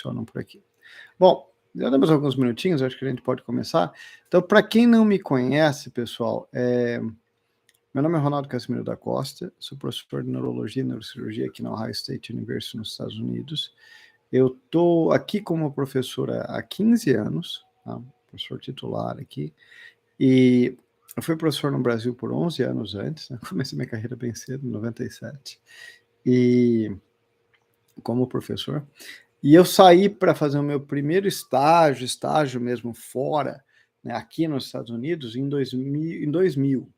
funcionam por aqui. Bom, já temos alguns minutinhos, acho que a gente pode começar. Então, para quem não me conhece, pessoal, meu nome é Ronaldo Casimiro da Costa, sou professor de Neurologia e Neurocirurgia aqui na Ohio State University, nos Estados Unidos. Eu estou aqui como professor há 15 anos, tá? Professor titular aqui, e eu fui professor no Brasil por 11 anos antes, né? Comecei minha carreira bem cedo, em 97, e como professor. E eu saí para fazer o meu primeiro estágio mesmo fora, né, aqui nos Estados Unidos, em 2000.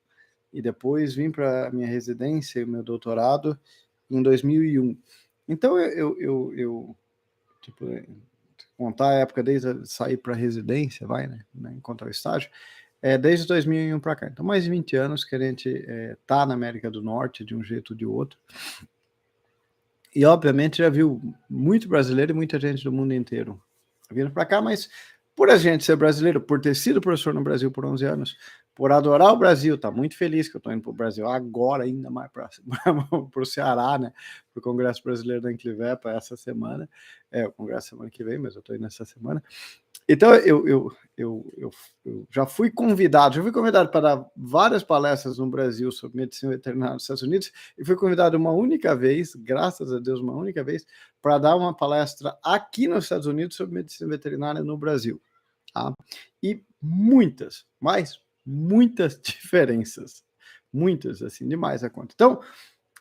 E depois vim para a minha residência e o meu doutorado em 2001. Então, eu tipo, contar a época desde sair para a residência, né, encontrar o estágio, desde 2001 para cá. Então, mais de 20 anos que a gente está na América do Norte, de um jeito ou de outro. E, obviamente, já viu muito brasileiro e muita gente do mundo inteiro vindo para cá, mas por a gente ser brasileiro, por ter sido professor no Brasil por 11 anos, por adorar o Brasil, tá muito feliz que eu estou indo para o Brasil agora, ainda mais para o Ceará, né, para o Congresso Brasileiro da Enclivepa essa semana, o Congresso semana que vem, mas eu estou indo essa semana. Então, eu já fui convidado para dar várias palestras no Brasil sobre medicina veterinária nos Estados Unidos, e fui convidado uma única vez, graças a Deus, uma única vez, para dar uma palestra aqui nos Estados Unidos sobre medicina veterinária no Brasil. Tá? E muitas, mas muitas diferenças. Muitas, assim, demais a conta. Então,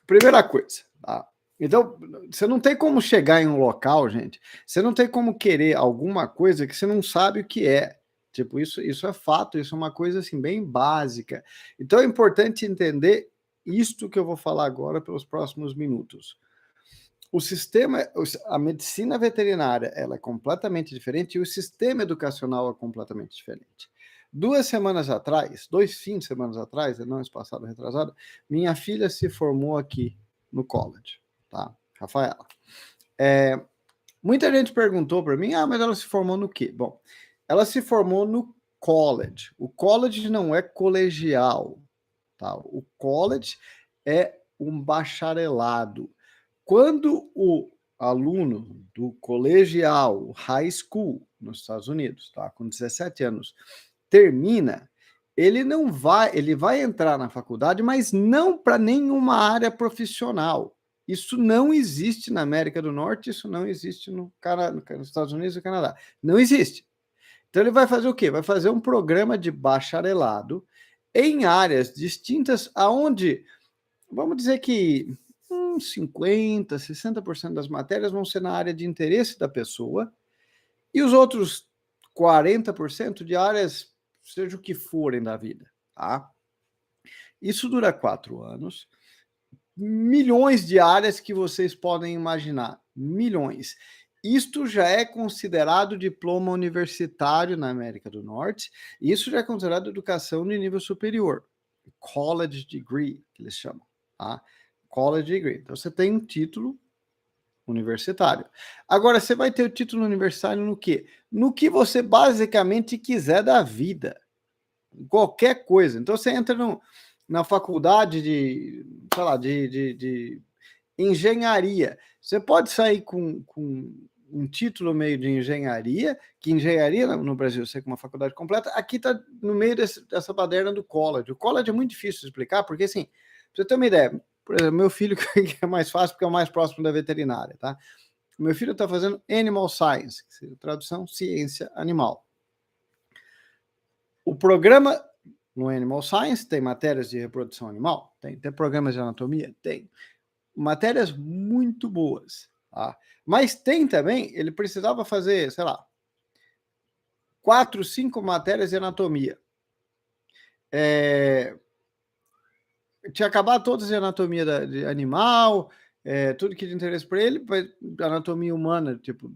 primeira coisa, tá? Então, você não tem como chegar em um local, gente, você não tem como querer alguma coisa que você não sabe o que é. Tipo, isso é fato, isso é uma coisa, assim, bem básica. Então, é importante entender isto que eu vou falar agora pelos próximos minutos. O sistema, a medicina veterinária, ela é completamente diferente e o sistema educacional é completamente diferente. 2 semanas atrás, 2 fins de semana atrás, não esse passado, retrasado, minha filha se formou aqui no college, tá? Rafaela. Muita gente perguntou para mim, mas ela se formou no quê? Bom, ela se formou no college. O college não é colegial, tá? O college é um bacharelado. Quando o aluno do colegial, high school, nos Estados Unidos, tá? Com 17 anos, termina, ele vai entrar na faculdade, mas não para nenhuma área profissional. Isso não existe na América do Norte, isso não existe nos Estados Unidos e no Canadá. Não existe. Então ele vai fazer o quê? Vai fazer um programa de bacharelado em áreas distintas, aonde, vamos dizer que 50%, 60% das matérias vão ser na área de interesse da pessoa, e os outros 40% de áreas, seja o que forem da vida, tá? Isso dura 4 anos, milhões de áreas que vocês podem imaginar, milhões. Isto já é considerado diploma universitário na América do Norte, e isso já é considerado educação de nível superior, college degree, que eles chamam, tá? College degree. Então, você tem um título universitário. Agora, você vai ter o título universitário no quê? No que você basicamente quiser da vida. Qualquer coisa. Então, você entra na faculdade de, sei lá, de engenharia. Você pode sair com um título meio de engenharia, que engenharia no Brasil, você com uma faculdade completa, aqui está no meio dessa baderna do college. O college é muito difícil de explicar, porque assim, pra você ter uma ideia, por exemplo, meu filho, que é mais fácil porque é o mais próximo da veterinária, tá? O meu filho está fazendo Animal Science, que seria tradução ciência animal. O programa no Animal Science tem matérias de reprodução animal? Tem programas de anatomia? Tem. Matérias muito boas, tá? Mas tem também, ele precisava fazer, sei lá, 4, 5 matérias de anatomia. Tinha acabado todas de anatomia de animal, tudo que de interesse para ele, anatomia humana, tipo,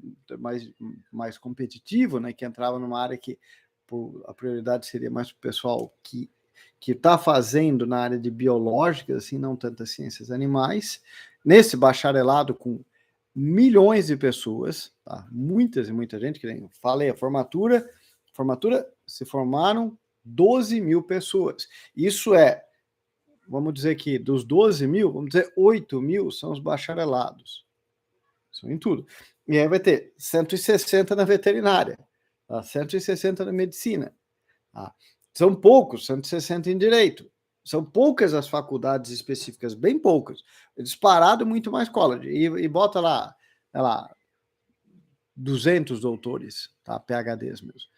mais competitivo, né, que entrava numa área que a prioridade seria mais para o pessoal que está fazendo na área de biológicas, assim, não tantas ciências animais, nesse bacharelado com milhões de pessoas, tá? Muitas e muita gente, que nem falei, a formatura se formaram 12 mil pessoas. Isso vamos dizer que dos 12 mil, vamos dizer 8 mil são os bacharelados. São em tudo. E aí vai ter 160 na veterinária, tá? 160 na medicina. Tá? São poucos, 160 em direito. São poucas as faculdades específicas, bem poucas. Disparado muito mais college. E bota lá, sei lá, 200 doutores, tá? PhDs mesmo.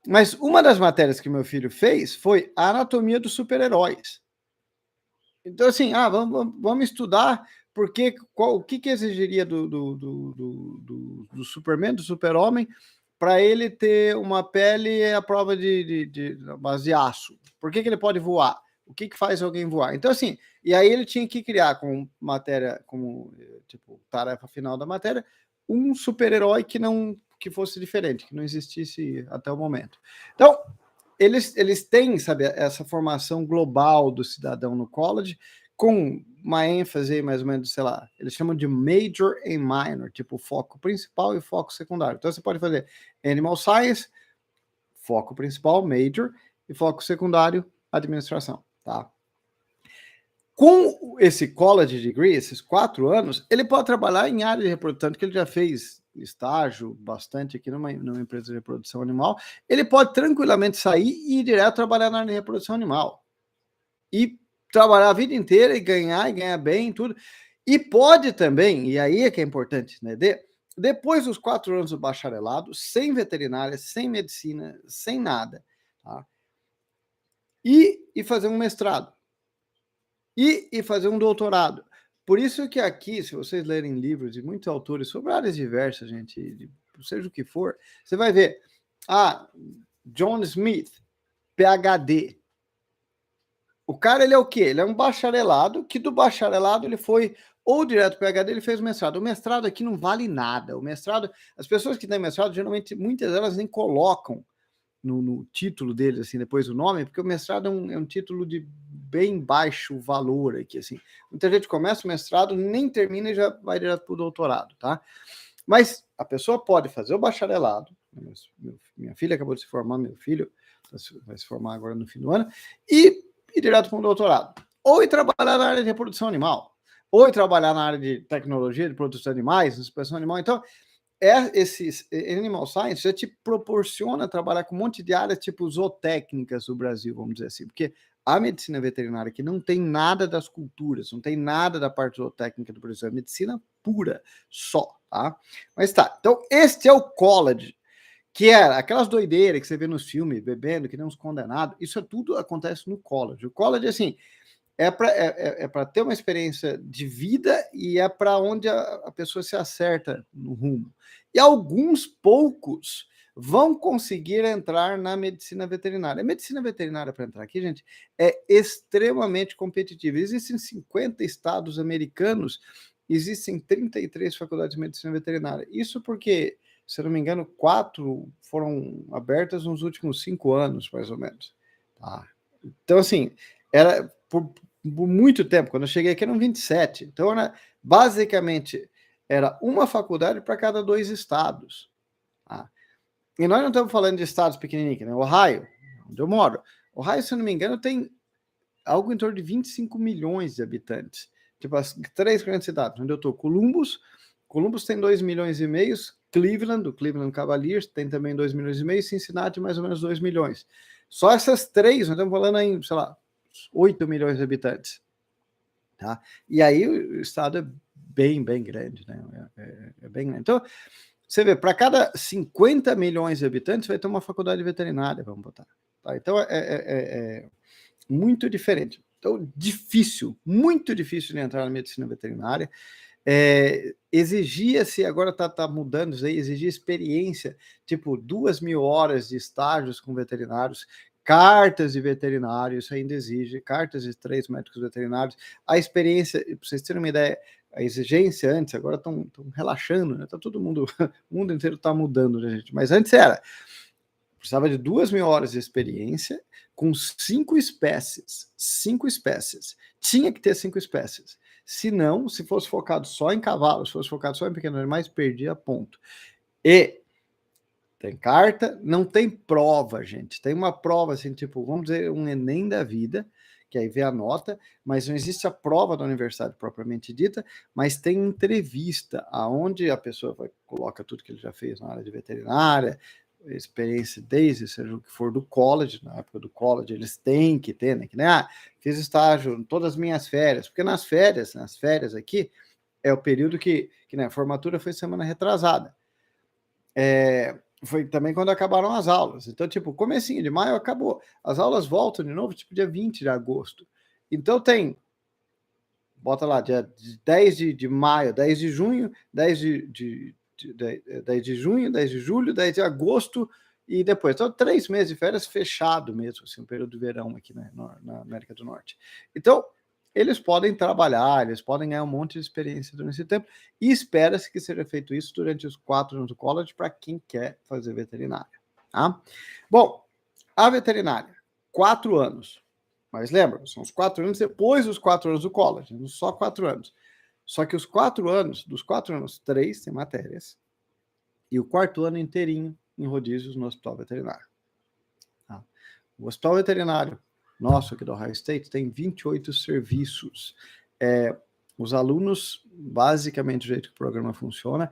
Mas uma das matérias que meu filho fez foi a anatomia dos super-heróis. Então, assim, vamos estudar porque o que exigiria do Superman, do Super-Homem, para ele ter uma pele à prova de aço. Por que ele pode voar? O que faz alguém voar? Então, assim, e aí ele tinha que criar como matéria, como tipo, tarefa final da matéria, um super-herói que fosse diferente, que não existisse até o momento. Então, eles têm, sabe, essa formação global do cidadão no college, com uma ênfase mais ou menos, sei lá, eles chamam de major e minor, tipo foco principal e foco secundário. Então você pode fazer animal science, foco principal, major, e foco secundário, administração, tá? Com esse college degree, esses 4 anos, ele pode trabalhar em área de reprodução, que ele já fez estágio bastante aqui numa empresa de reprodução animal. Ele pode tranquilamente sair e ir direto trabalhar na área de reprodução animal. E trabalhar a vida inteira e ganhar bem, tudo. E pode também, e aí é que é importante, né? Depois dos 4 anos do bacharelado, sem veterinária, sem medicina, sem nada, tá? E fazer um mestrado. E fazer um doutorado. Por isso que aqui, se vocês lerem livros de muitos autores sobre áreas diversas, gente, seja o que for, você vai ver, John Smith, PhD. O cara, ele é o quê? Ele é um bacharelado, que do bacharelado ele foi ou direto para o PhD, ele fez o mestrado. O mestrado aqui não vale nada. O mestrado, as pessoas que têm mestrado, geralmente, muitas delas nem colocam no título deles, assim, depois o nome, porque o mestrado é um título de bem baixo valor aqui, assim. Muita gente começa o mestrado, nem termina e já vai direto para o doutorado, tá? Mas a pessoa pode fazer o bacharelado, minha filha acabou de se formar, meu filho vai se formar agora no fim do ano, e ir direto para um doutorado. Ou ir trabalhar na área de reprodução animal, ou ir trabalhar na área de tecnologia, de produção de animais, de expressão animal. Então, esses Animal Science já te proporciona trabalhar com um monte de áreas tipo zootécnicas do Brasil, vamos dizer assim, porque a medicina veterinária que não tem nada das culturas, não tem nada da parte zootécnica do Brasil, é medicina pura só, tá? Mas tá, então este é o college, que era aquelas doideiras que você vê nos filmes, bebendo, que nem uns condenados, isso tudo acontece no college. O college, assim, é para ter uma experiência de vida e é para onde a pessoa se acerta no rumo. E alguns poucos vão conseguir entrar na medicina veterinária. A medicina veterinária, para entrar aqui, gente, é extremamente competitiva. Existem 50 estados americanos, existem 33 faculdades de medicina veterinária. Isso porque, se eu não me engano, 4 foram abertas nos últimos 5 anos, mais ou menos. Tá? Então, assim, era por muito tempo, quando eu cheguei aqui eram 27. Então, basicamente, era uma faculdade para cada 2 estados. Tá? E nós não estamos falando de estados pequenininhos, né? Ohio, onde eu moro. Ohio, se eu não me engano, tem algo em torno de 25 milhões de habitantes. Tipo, as 3 grandes cidades, onde eu estou. Columbus tem 2 milhões e meio. Cleveland, o Cleveland Cavaliers, tem também 2 milhões e meio. Cincinnati, mais ou menos 2 milhões. Só essas 3, nós estamos falando aí, sei lá, 8 milhões de habitantes. Tá? E aí o estado é bem grande, né? É bem grande. Então, você vê, para cada 50 milhões de habitantes vai ter uma faculdade veterinária, vamos botar. Tá? Então, é muito diferente. Então, muito difícil de entrar na medicina veterinária. Exigia-se, agora está mudando isso aí, exigia experiência, tipo 2.000 horas de estágios com veterinários, cartas de veterinário, isso ainda exige, cartas de 3 médicos veterinários, a experiência, para vocês terem uma ideia, a exigência antes, agora estão relaxando, né? Tá todo mundo, o mundo inteiro está mudando, né, gente? Mas antes precisava de 2.000 horas de experiência com 5 espécies. 5 espécies. Tinha que ter 5 espécies. Se não, se fosse focado só em cavalos, se fosse focado só em pequenos animais, perdia ponto. E tem carta, não tem prova, gente. Tem uma prova, assim, tipo, vamos dizer, um Enem da vida, que aí vê a nota, mas não existe a prova da universidade propriamente dita, mas tem entrevista, aonde a pessoa coloca tudo que ele já fez na área de veterinária, experiência desde, seja o que for do college, na época do college, eles têm que ter, né? Que, né? Fiz estágio em todas as minhas férias, porque nas férias aqui, é o período que né, a formatura foi semana retrasada. Foi também quando acabaram as aulas. Então, tipo, comecinho de maio acabou. As aulas voltam de novo, tipo, dia 20 de agosto. Então tem, bota lá, dia 10 de maio, 10 de junho, 10 de junho, 10 de julho, 10 de agosto e depois. Então, 3 meses de férias fechado mesmo, assim, um período de verão aqui na América do Norte. Então, eles podem trabalhar, eles podem ganhar um monte de experiência durante esse tempo, e espera-se que seja feito isso durante os 4 anos do college para quem quer fazer veterinária. Tá? Bom, a veterinária, 4 anos. Mas lembra, são os 4 anos depois dos 4 anos do college, só 4 anos. Só que os 4 anos, dos 4 anos, 3 tem matérias, e o 4º ano inteirinho em rodízios no hospital veterinário. Tá? O hospital veterinário nosso aqui do Ohio State tem 28 serviços. Os alunos, basicamente, o jeito que o programa funciona,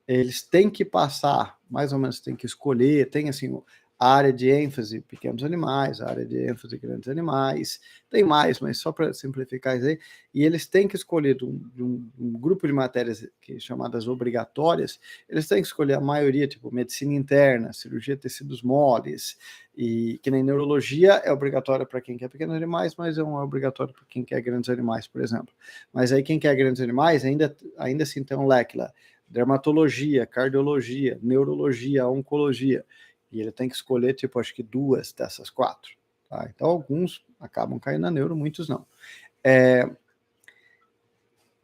eles têm que passar, mais ou menos têm que escolher, tem assim, a área de ênfase pequenos animais, a área de ênfase grandes animais, tem mais, mas só para simplificar isso aí, e eles têm que escolher de um grupo de matérias chamadas obrigatórias, eles têm que escolher a maioria, tipo medicina interna, cirurgia de tecidos moles, e que nem neurologia é obrigatória para quem quer pequenos animais, mas não é obrigatório para quem quer grandes animais, por exemplo. Mas aí quem quer grandes animais ainda assim tem um leque lá, dermatologia, cardiologia, neurologia, oncologia, e ele tem que escolher, tipo, acho que 2 dessas 4. Tá? Então, alguns acabam caindo na neuro, muitos não. É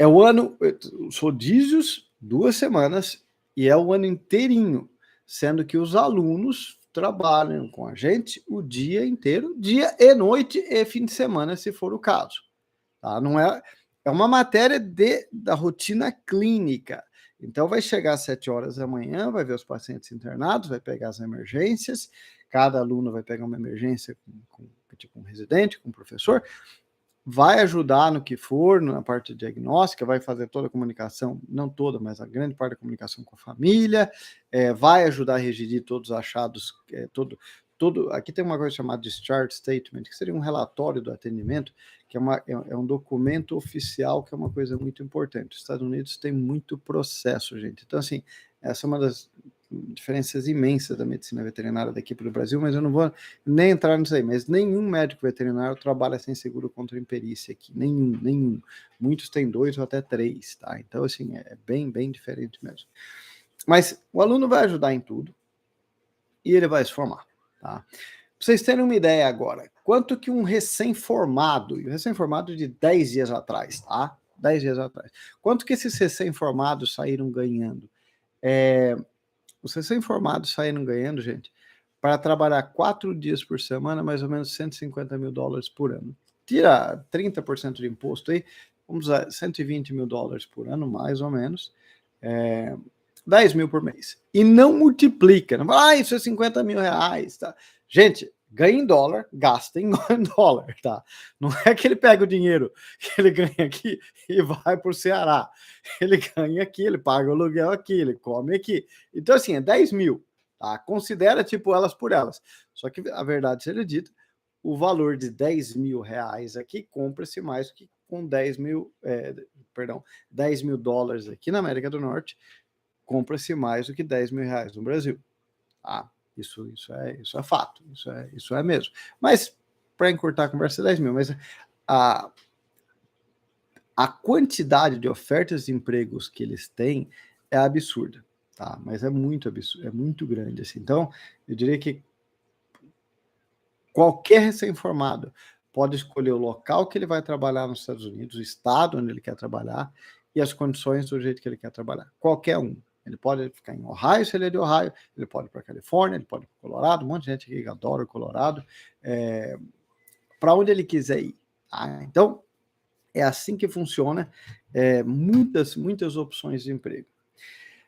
o ano, os rodízios, 2 semanas, e é o ano inteirinho, sendo que os alunos trabalham com a gente o dia inteiro, dia e noite e fim de semana, se for o caso. Tá? Não é uma matéria da rotina clínica. Então, vai chegar às 7 horas da manhã, vai ver os pacientes internados, vai pegar as emergências, cada aluno vai pegar uma emergência com tipo um residente, com um professor, vai ajudar no que for, na parte diagnóstica, vai fazer toda a comunicação, não toda, mas a grande parte da comunicação com a família, vai ajudar a redigir todos os achados, aqui tem uma coisa chamada discharge statement, que seria um relatório do atendimento, que é um documento oficial, que é uma coisa muito importante. Os Estados Unidos tem muito processo, gente. Então, assim, essa é uma das diferenças imensas da medicina veterinária daqui para o Brasil, mas eu não vou nem entrar nisso aí, mas nenhum médico veterinário trabalha sem seguro contra imperícia aqui, nenhum. Muitos têm 2 ou até 3, tá? Então, assim, é bem, bem diferente mesmo. Mas o aluno vai ajudar em tudo e ele vai se formar, tá? Pra vocês terem uma ideia agora, quanto que um recém-formado, e o recém-formado de 10 dias atrás, tá? 10 dias atrás. Quanto que esses recém-formados saíram ganhando? Os recém-formados saíram ganhando, gente, para trabalhar 4 dias por semana, mais ou menos $150 mil por ano. Tira 30% de imposto aí, vamos usar $120 mil por ano, mais ou menos. 10 mil por mês. E não multiplica. Não fala, isso é 50 mil reais, tá? Gente, ganha em dólar, gasta em dólar, tá? Não é que ele pega o dinheiro que ele ganha aqui e vai para o Ceará. Ele ganha aqui, ele paga o aluguel aqui, ele come aqui. Então, assim, é 10 mil, tá? Considera, tipo, elas por elas. Só que, a verdade seja dita, o valor de 10 mil reais aqui compra-se mais que com 10 mil dólares aqui na América do Norte, compra-se mais do que 10 mil reais no Brasil. Ah, isso é fato, isso é mesmo. Mas, para encurtar a conversa, 10 mil, mas a quantidade de ofertas de empregos que eles têm é absurda, tá? Mas é muito absurdo, é muito grande, assim. Então, eu diria que qualquer recém-formado pode escolher o local que ele vai trabalhar nos Estados Unidos, o estado onde ele quer trabalhar e as condições do jeito que ele quer trabalhar. Qualquer um. Ele pode ficar em Ohio, se ele é de Ohio, ele pode ir para a Califórnia, ele pode ir para o Colorado, um monte de gente que adora o Colorado, para onde ele quiser ir. Tá? Então, é assim que funciona, muitas opções de emprego.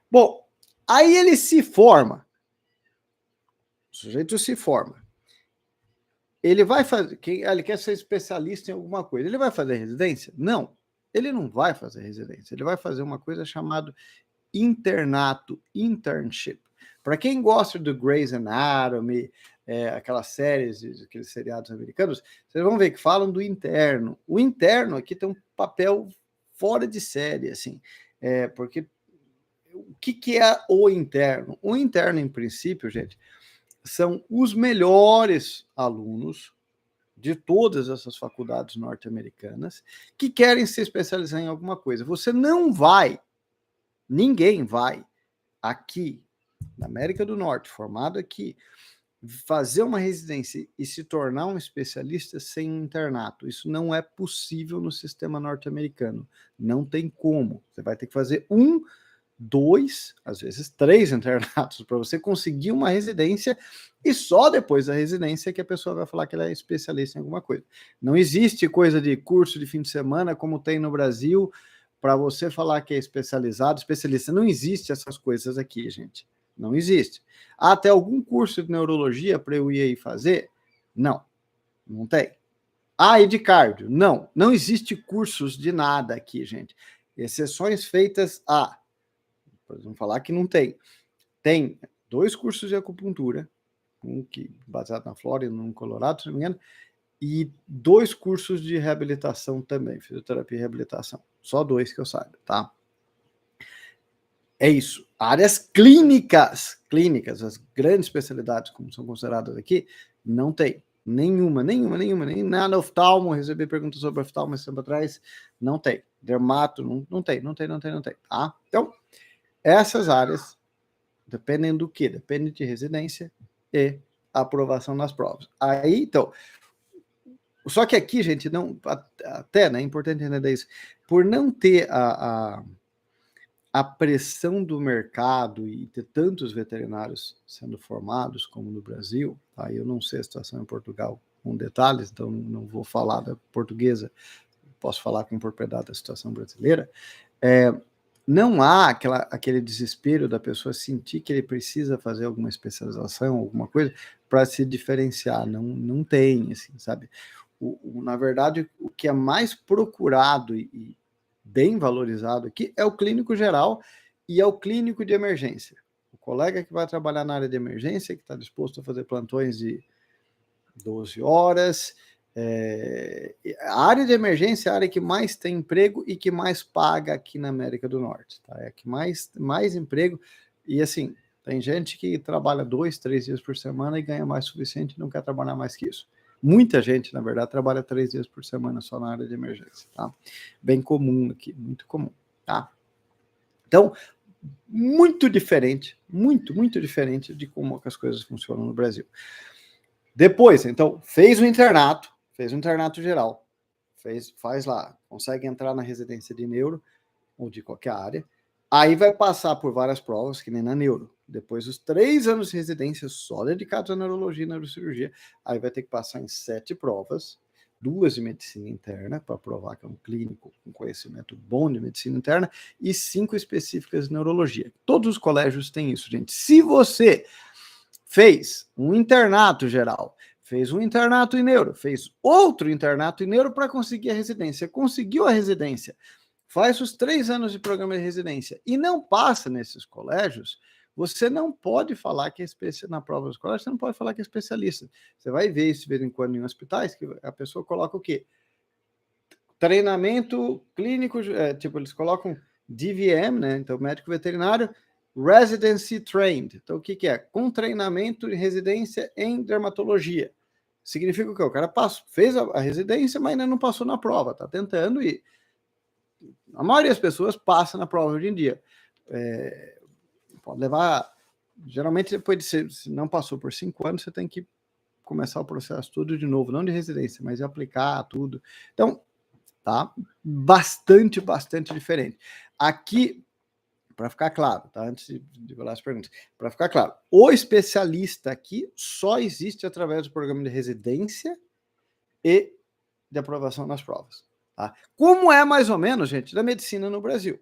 Bom, aí ele se forma, o sujeito se forma. ele vai fazer, ele quer ser especialista em alguma coisa, ele vai fazer residência? Não, ele não vai fazer residência, ele vai fazer uma coisa chamada internato, internship. Para quem gosta do Grey's Anatomy, aquelas séries, aqueles seriados americanos, vocês vão ver que falam do interno. O interno aqui tem um papel fora de série, assim, porque o que é o interno? O interno, em princípio, gente, são os melhores alunos de todas essas faculdades norte-americanas que querem se especializar em alguma coisa. Você não vai, ninguém vai aqui na América do Norte, formado aqui, fazer uma residência e se tornar um especialista sem um internato. Isso não é possível no sistema norte-americano. Não tem como. Você vai ter que fazer 1, 2, às vezes 3 internatos para você conseguir uma residência, e só depois da residência que a pessoa vai falar que ela é especialista em alguma coisa. Não existe coisa de curso de fim de semana como tem no Brasil para você falar que é especializado, especialista. Não existe essas coisas aqui, gente. Não existe. Até algum curso de neurologia para eu ir aí fazer? Não, não tem. E de cardio? Não, não existe cursos de nada aqui, gente. Exceções feitas a... Vamos falar que não tem. Tem 2 cursos de acupuntura, um que baseado na Flórida, no Colorado, se não me engano, e 2 cursos de reabilitação também, fisioterapia e reabilitação. Só 2 que eu saiba, tá? É isso. Áreas clínicas, as grandes especialidades, como são consideradas aqui, não tem. Nenhuma, nem nada oftalmo, recebi perguntas sobre oftalmo esse tempo atrás, não tem. Dermato, não tem, tá? Então, essas áreas dependem do quê? Depende de residência e aprovação nas provas. Aí, então, só que aqui, gente, não, até, né, é importante entender isso, por não ter a pressão do mercado e ter tantos veterinários sendo formados como no Brasil, tá? Eu não sei a situação em Portugal com detalhes, então não vou falar da portuguesa, posso falar com propriedade da situação brasileira, não há aquele desespero da pessoa sentir que ele precisa fazer alguma especialização, alguma coisa, para se diferenciar. Não tem, assim, sabe? Na verdade, o que é mais procurado e bem valorizado aqui é o clínico geral e é o clínico de emergência. O colega que vai trabalhar na área de emergência, que está disposto a fazer plantões de 12 horas. A área de emergência é a área que mais tem emprego e que mais paga aqui na América do Norte. Tá? É a que mais emprego. E assim, tem gente que trabalha 2, 3 dias por semana e ganha mais suficiente e não quer trabalhar mais que isso. Muita gente, na verdade, trabalha 3 dias por semana só na área de emergência. Tá? Bem comum aqui, muito comum. Tá? Então, muito diferente de como as coisas funcionam no Brasil. Depois, então, fez um internato geral, faz lá, consegue entrar na residência de neuro ou de qualquer área, aí vai passar por várias provas, que nem na neuro. Depois dos 3 anos de residência só dedicados à neurologia e neurocirurgia, aí vai ter que passar em 7 provas, 2 de medicina interna, para provar que é um clínico com conhecimento bom de medicina interna, e 5 específicas de neurologia. Todos os colégios têm isso, gente. Se você fez um internato geral, fez um internato em neuro, fez outro internato em neuro para conseguir a residência, conseguiu a residência, faz os 3 anos de programa de residência e não passa nesses colégios, você não pode falar que é especialista na prova dos colégios, você não pode falar que é especialista. Você vai ver isso de vez em quando em hospitais, que a pessoa coloca o quê? Treinamento clínico, tipo, eles colocam DVM, né? Então, médico veterinário, Residency Trained. Então, o que é? Com treinamento e residência em dermatologia. Significa o quê? O cara fez a residência, mas ainda não passou na prova, tá tentando ir. A maioria das pessoas passa na prova hoje em dia. Pode levar... Geralmente, depois se não passou por 5 anos, você tem que começar o processo tudo de novo, não de residência, mas de aplicar tudo. Então, tá? Bastante diferente. Aqui, para ficar claro, tá? Antes de falar as perguntas, para ficar claro, o especialista aqui só existe através do programa de residência e de aprovação nas provas. Tá? Como é mais ou menos, gente, da medicina no Brasil.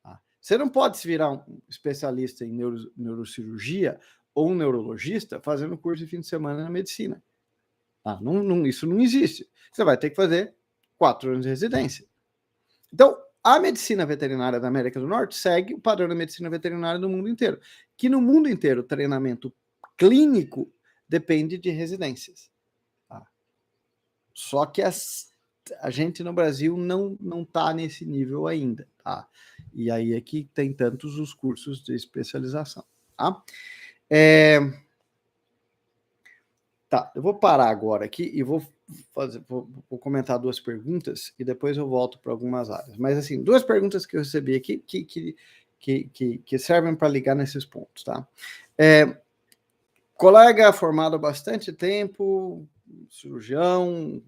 Tá? Você não pode se virar um especialista em neurocirurgia ou um neurologista fazendo curso de fim de semana na medicina. Tá? Isso não existe. Você vai ter que fazer 4 anos de residência. Então, a medicina veterinária da América do Norte segue o padrão da medicina veterinária do mundo inteiro, que no mundo inteiro o treinamento clínico depende de residências. Tá? Só que a gente no Brasil não está nesse nível ainda. Tá? E aí é que tem tantos os cursos de especialização. Tá? Tá, eu vou parar agora aqui e vou comentar 2 perguntas e depois eu volto para algumas áreas. Mas, assim, 2 perguntas que eu recebi aqui que servem para ligar nesses pontos, tá? Colega formado há bastante tempo, cirurgião,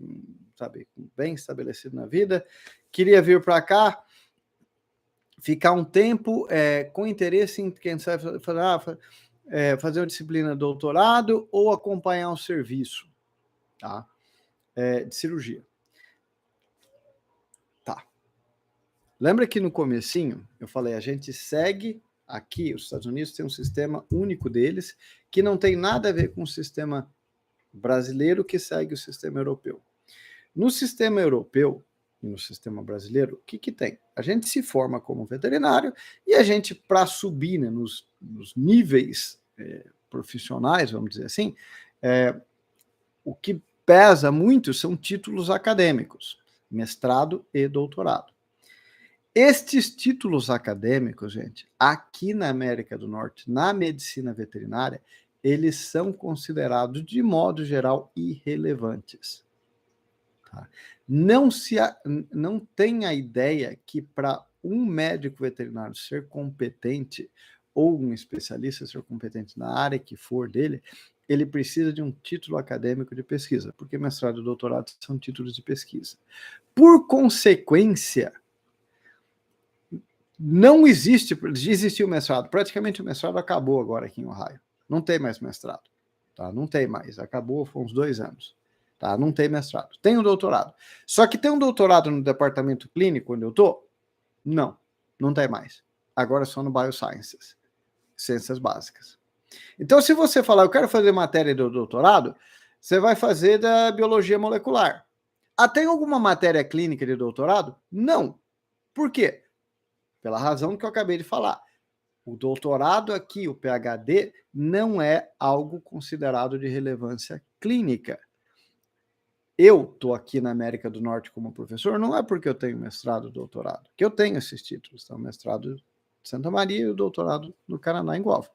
sabe, bem estabelecido na vida, queria vir para cá, ficar um tempo com interesse em, quem sabe, fazer uma disciplina de doutorado ou acompanhar um serviço, tá? De cirurgia. Tá. Lembra que no comecinho eu falei, a gente segue aqui, os Estados Unidos tem um sistema único deles, que não tem nada a ver com o sistema brasileiro que segue o sistema europeu. No sistema europeu e no sistema brasileiro, o que tem? A gente se forma como veterinário e a gente, para subir, né, nos níveis profissionais, vamos dizer assim, o que pesa muito são títulos acadêmicos, mestrado e doutorado. Estes títulos acadêmicos, gente, aqui na América do Norte, na medicina veterinária, eles são considerados, de modo geral, irrelevantes. Tá? Não tenha a ideia que para um médico veterinário ser competente ou um especialista ser competente na área que for dele, ele precisa de um título acadêmico de pesquisa, porque mestrado e doutorado são títulos de pesquisa. Por consequência, não existiu mestrado, praticamente o mestrado acabou agora aqui em Ohio. Não tem mais mestrado, tá? Não tem mais, acabou, foi uns 2 anos. Tá? Não tem mestrado. Tem um doutorado. Só que tem um doutorado no departamento clínico onde eu estou? Não tem mais. Agora é só no Biosciences, ciências básicas. Então, se você falar, eu quero fazer matéria do doutorado, você vai fazer da biologia molecular. Tem alguma matéria clínica de doutorado? Não. Por quê? Pela razão que eu acabei de falar. O doutorado aqui, o PhD, não é algo considerado de relevância clínica. Eu estou aqui na América do Norte como professor, não é porque eu tenho mestrado e doutorado, que eu tenho esses títulos, então mestrado de Santa Maria e o doutorado no Canadá em Guelph.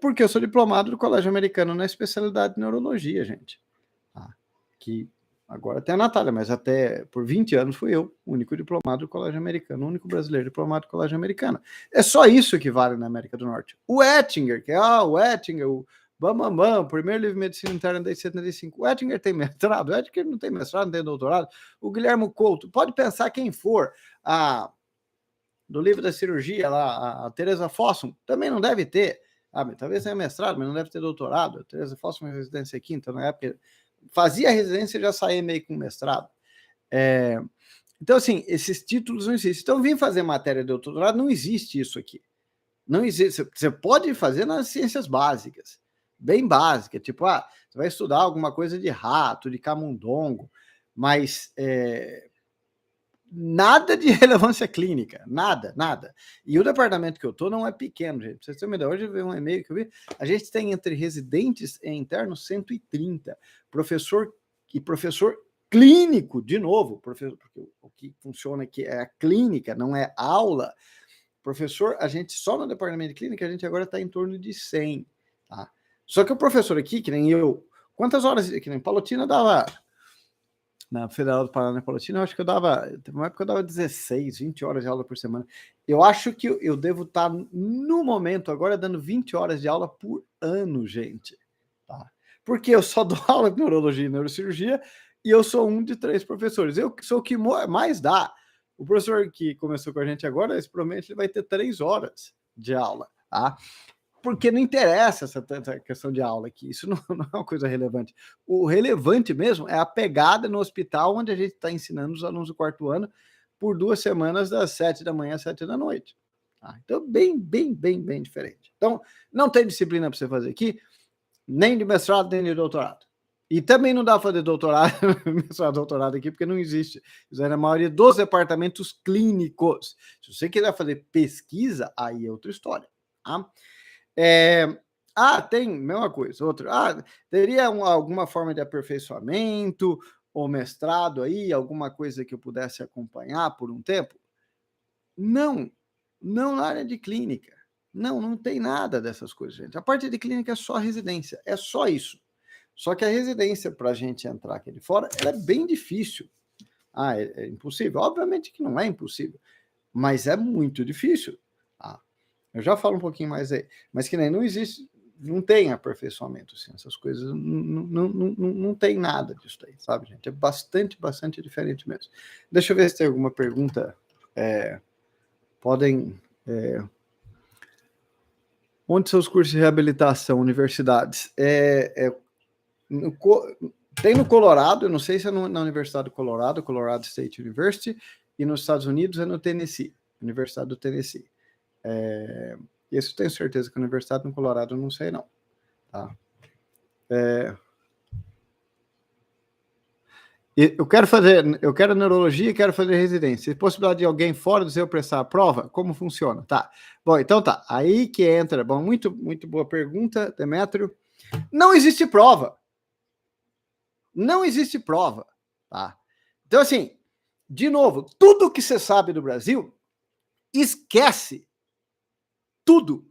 Porque eu sou diplomado do Colégio Americano na especialidade de neurologia, gente. Que agora tem a Natália, mas até por 20 anos fui eu, o único diplomado do Colégio Americano, o único brasileiro diplomado do Colégio Americano. É só isso que vale na América do Norte. O Ettinger, o Bambambam, primeiro livro de medicina interna desde 75. O Ettinger tem mestrado, o Ettinger não tem mestrado, não tem doutorado. O Guilherme Couto, pode pensar quem for, do livro da cirurgia lá, a Teresa Fossum, também não deve ter. Talvez tenha mestrado, mas não deve ter doutorado. A Teresa Fossum é residência aqui, então na época fazia a residência e já saía meio com mestrado. Então, assim, esses títulos não existem. Então, vim fazer matéria de doutorado, não existe isso aqui. Não existe. Você pode fazer nas ciências básicas, bem básica, tipo, você vai estudar alguma coisa de rato, de camundongo, mas nada de relevância clínica, nada. E o departamento que eu estou não é pequeno, gente. Pra vocês terem uma ideia, hoje eu vi um e-mail que eu vi, a gente tem entre residentes e internos 130, professor clínico, de novo, porque o que funciona aqui é a clínica, não é aula. Professor, a gente só no departamento de clínica, a gente agora está em torno de 100, tá? Só que o professor aqui, que nem eu, quantas horas, que nem Palotina dava, na Federal do Paraná Palotina, eu acho que teve uma época que eu dava 16, 20 horas de aula por semana. Eu acho que eu devo estar, no momento agora, dando 20 horas de aula por ano, gente. Tá? Porque eu só dou aula de neurologia e neurocirurgia e eu sou um de 3 professores. Eu sou o que mais dá. O professor que começou com a gente agora, provavelmente ele vai ter 3 horas de aula, tá? Porque não interessa essa questão de aula aqui, isso não é uma coisa relevante. O relevante mesmo é a pegada no hospital, onde a gente está ensinando os alunos do 4º ano por 2 semanas, das 7 da manhã às 7 da noite. Tá? Então, bem diferente. Então, não tem disciplina para você fazer aqui, nem de mestrado, nem de doutorado. E também não dá para fazer doutorado, mestrado, doutorado aqui, porque não existe. Isso é na maioria dos departamentos clínicos. Se você quiser fazer pesquisa, aí é outra história. Tá? Tem, mesma coisa, outro. Teria alguma forma de aperfeiçoamento ou mestrado aí, alguma coisa que eu pudesse acompanhar por um tempo? Não, não na área de clínica. Não tem nada dessas coisas, gente. A parte de clínica é só residência, é só isso. Só que a residência, para a gente entrar aqui de fora, ela é bem difícil. É impossível? Obviamente que não é impossível, mas é muito difícil. Eu já falo um pouquinho mais aí. Mas que nem não existe, não tem aperfeiçoamento, assim, essas coisas, não tem nada disso aí, sabe, gente? É bastante diferente mesmo. Deixa eu ver se tem alguma pergunta. Podem... Onde são os cursos de reabilitação, universidades? Tem no Colorado, eu não sei se é na Universidade do Colorado, Colorado State University, e nos Estados Unidos é no Tennessee, Universidade do Tennessee. Isso eu tenho certeza que a Universidade do Colorado eu não sei não. Tá? Eu quero neurologia e quero fazer residência. Possibilidade de alguém fora do seu prestar a prova? Como funciona? Tá. Bom, então tá. Aí que entra. Bom, muito boa pergunta, Demétrio. Não existe prova. Não existe prova. Tá? Então, assim, de novo, tudo que você sabe do Brasil, esquece. Tudo.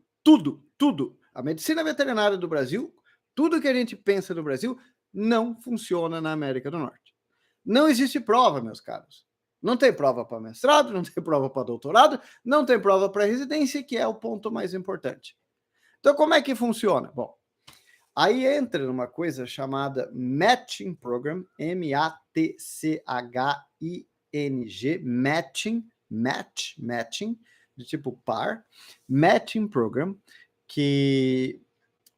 A medicina veterinária do Brasil, tudo que a gente pensa do Brasil, não funciona na América do Norte. Não existe prova, meus caros. Não tem prova para mestrado, não tem prova para doutorado, não tem prova para residência, que é o ponto mais importante. Então, como é que funciona? Bom, aí entra numa coisa chamada Matching Program, MATCHING, matching, de tipo par, Matching Program, que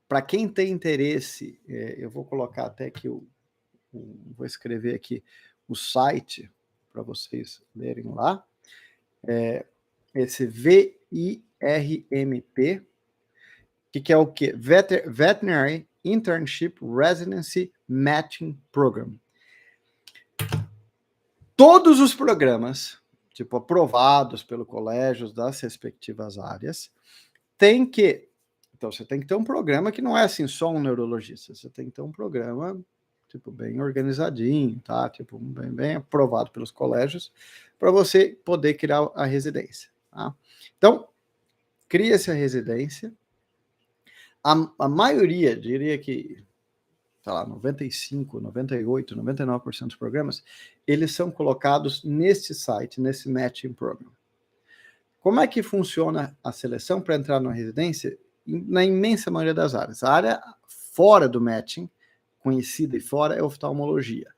para quem tem interesse, eu vou colocar até aqui, vou escrever aqui o site para vocês lerem lá, esse VIRMP, que é o quê? Veterinary Internship Residency Matching Program. Todos os programas, tipo, aprovados pelo colégio das respectivas áreas, tem que... Então, você tem que ter um programa que não é assim só um neurologista, você tem que ter um programa, tipo, bem organizadinho, tá? Tipo, bem aprovado pelos colégios, para você poder criar a residência, tá? Então, cria-se a residência. A maioria, diria que, sei lá, 95, 98, 99% dos programas, eles são colocados nesse site, nesse Matching Program. Como é que funciona a seleção para entrar na residência? Na imensa maioria das áreas. A área fora do matching, conhecida e fora, é oftalmologia.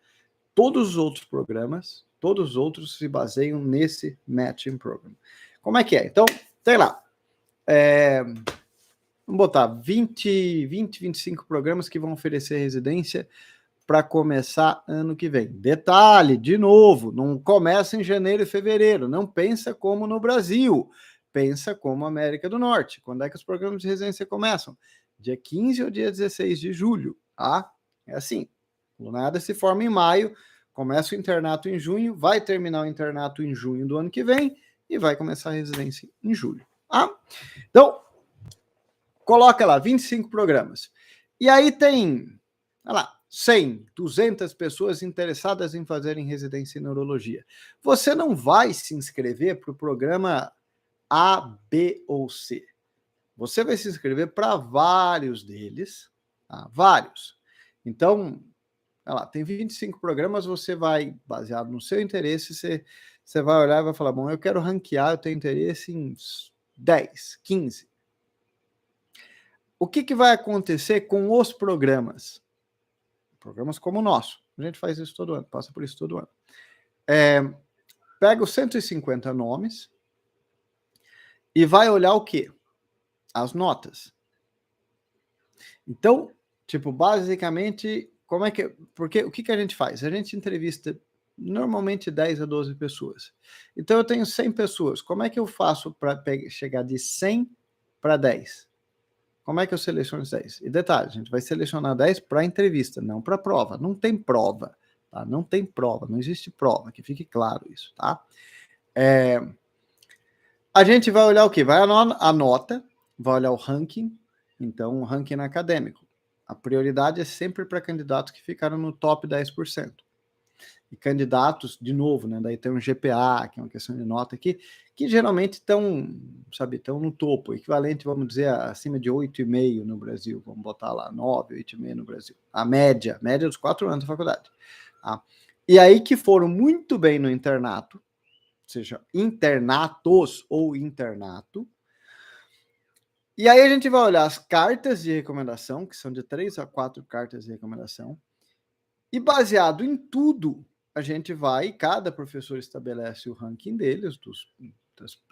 Todos os outros programas, todos os outros se baseiam nesse Matching Program. Como é que é? Então, tem lá, vamos botar 25 programas que vão oferecer residência para começar ano que vem. Detalhe, de novo, não começa em janeiro e fevereiro, não pensa como no Brasil, pensa como América do Norte. Quando é que os programas de residência começam? Dia 15 ou dia 16 de julho, tá? É assim, o Lunada se forma em maio, começa o internato em junho, vai terminar o internato em junho do ano que vem e vai começar a residência em julho, tá? Então, coloca lá, 25 programas. E aí tem, olha lá, 100, 200 pessoas interessadas em fazerem residência em neurologia. Você não vai se inscrever para o programa A, B ou C. Você vai se inscrever para vários deles, tá? Vários. Então, olha lá, tem 25 programas, você vai, baseado no seu interesse, você vai olhar e vai falar, bom, eu quero ranquear, eu tenho interesse em 10, 15. O que vai acontecer com os programas? Programas como o nosso. A gente faz isso todo ano, passa por isso todo ano. Pega os 150 nomes e vai olhar o quê? As notas. Então, tipo, basicamente, como é que... Porque o que a gente faz? A gente entrevista normalmente 10 a 12 pessoas. Então, eu tenho 100 pessoas. Como é que eu faço para chegar de 100 para 10? Como é que eu seleciono os 10? E detalhe, a gente vai selecionar 10 para entrevista, não para prova. Não tem prova, tá? Não tem prova, não existe prova, que fique claro isso, tá? A gente vai olhar o quê? Vai a nota, vai olhar o ranking, então o ranking acadêmico. A prioridade é sempre para candidatos que ficaram no top 10%. E candidatos, de novo, né? Daí tem um GPA, que é uma questão de nota aqui, que geralmente estão, sabe, estão no topo, equivalente, vamos dizer, acima de 8,5 no Brasil, vamos botar lá 9, 8,5 no Brasil. A média dos 4 anos da faculdade. Tá? E aí que foram muito bem no internato, seja internatos ou internato. E aí a gente vai olhar as cartas de recomendação, que são de 3 a 4 cartas de recomendação, e baseado em tudo, a gente vai, cada professor estabelece o ranking deles,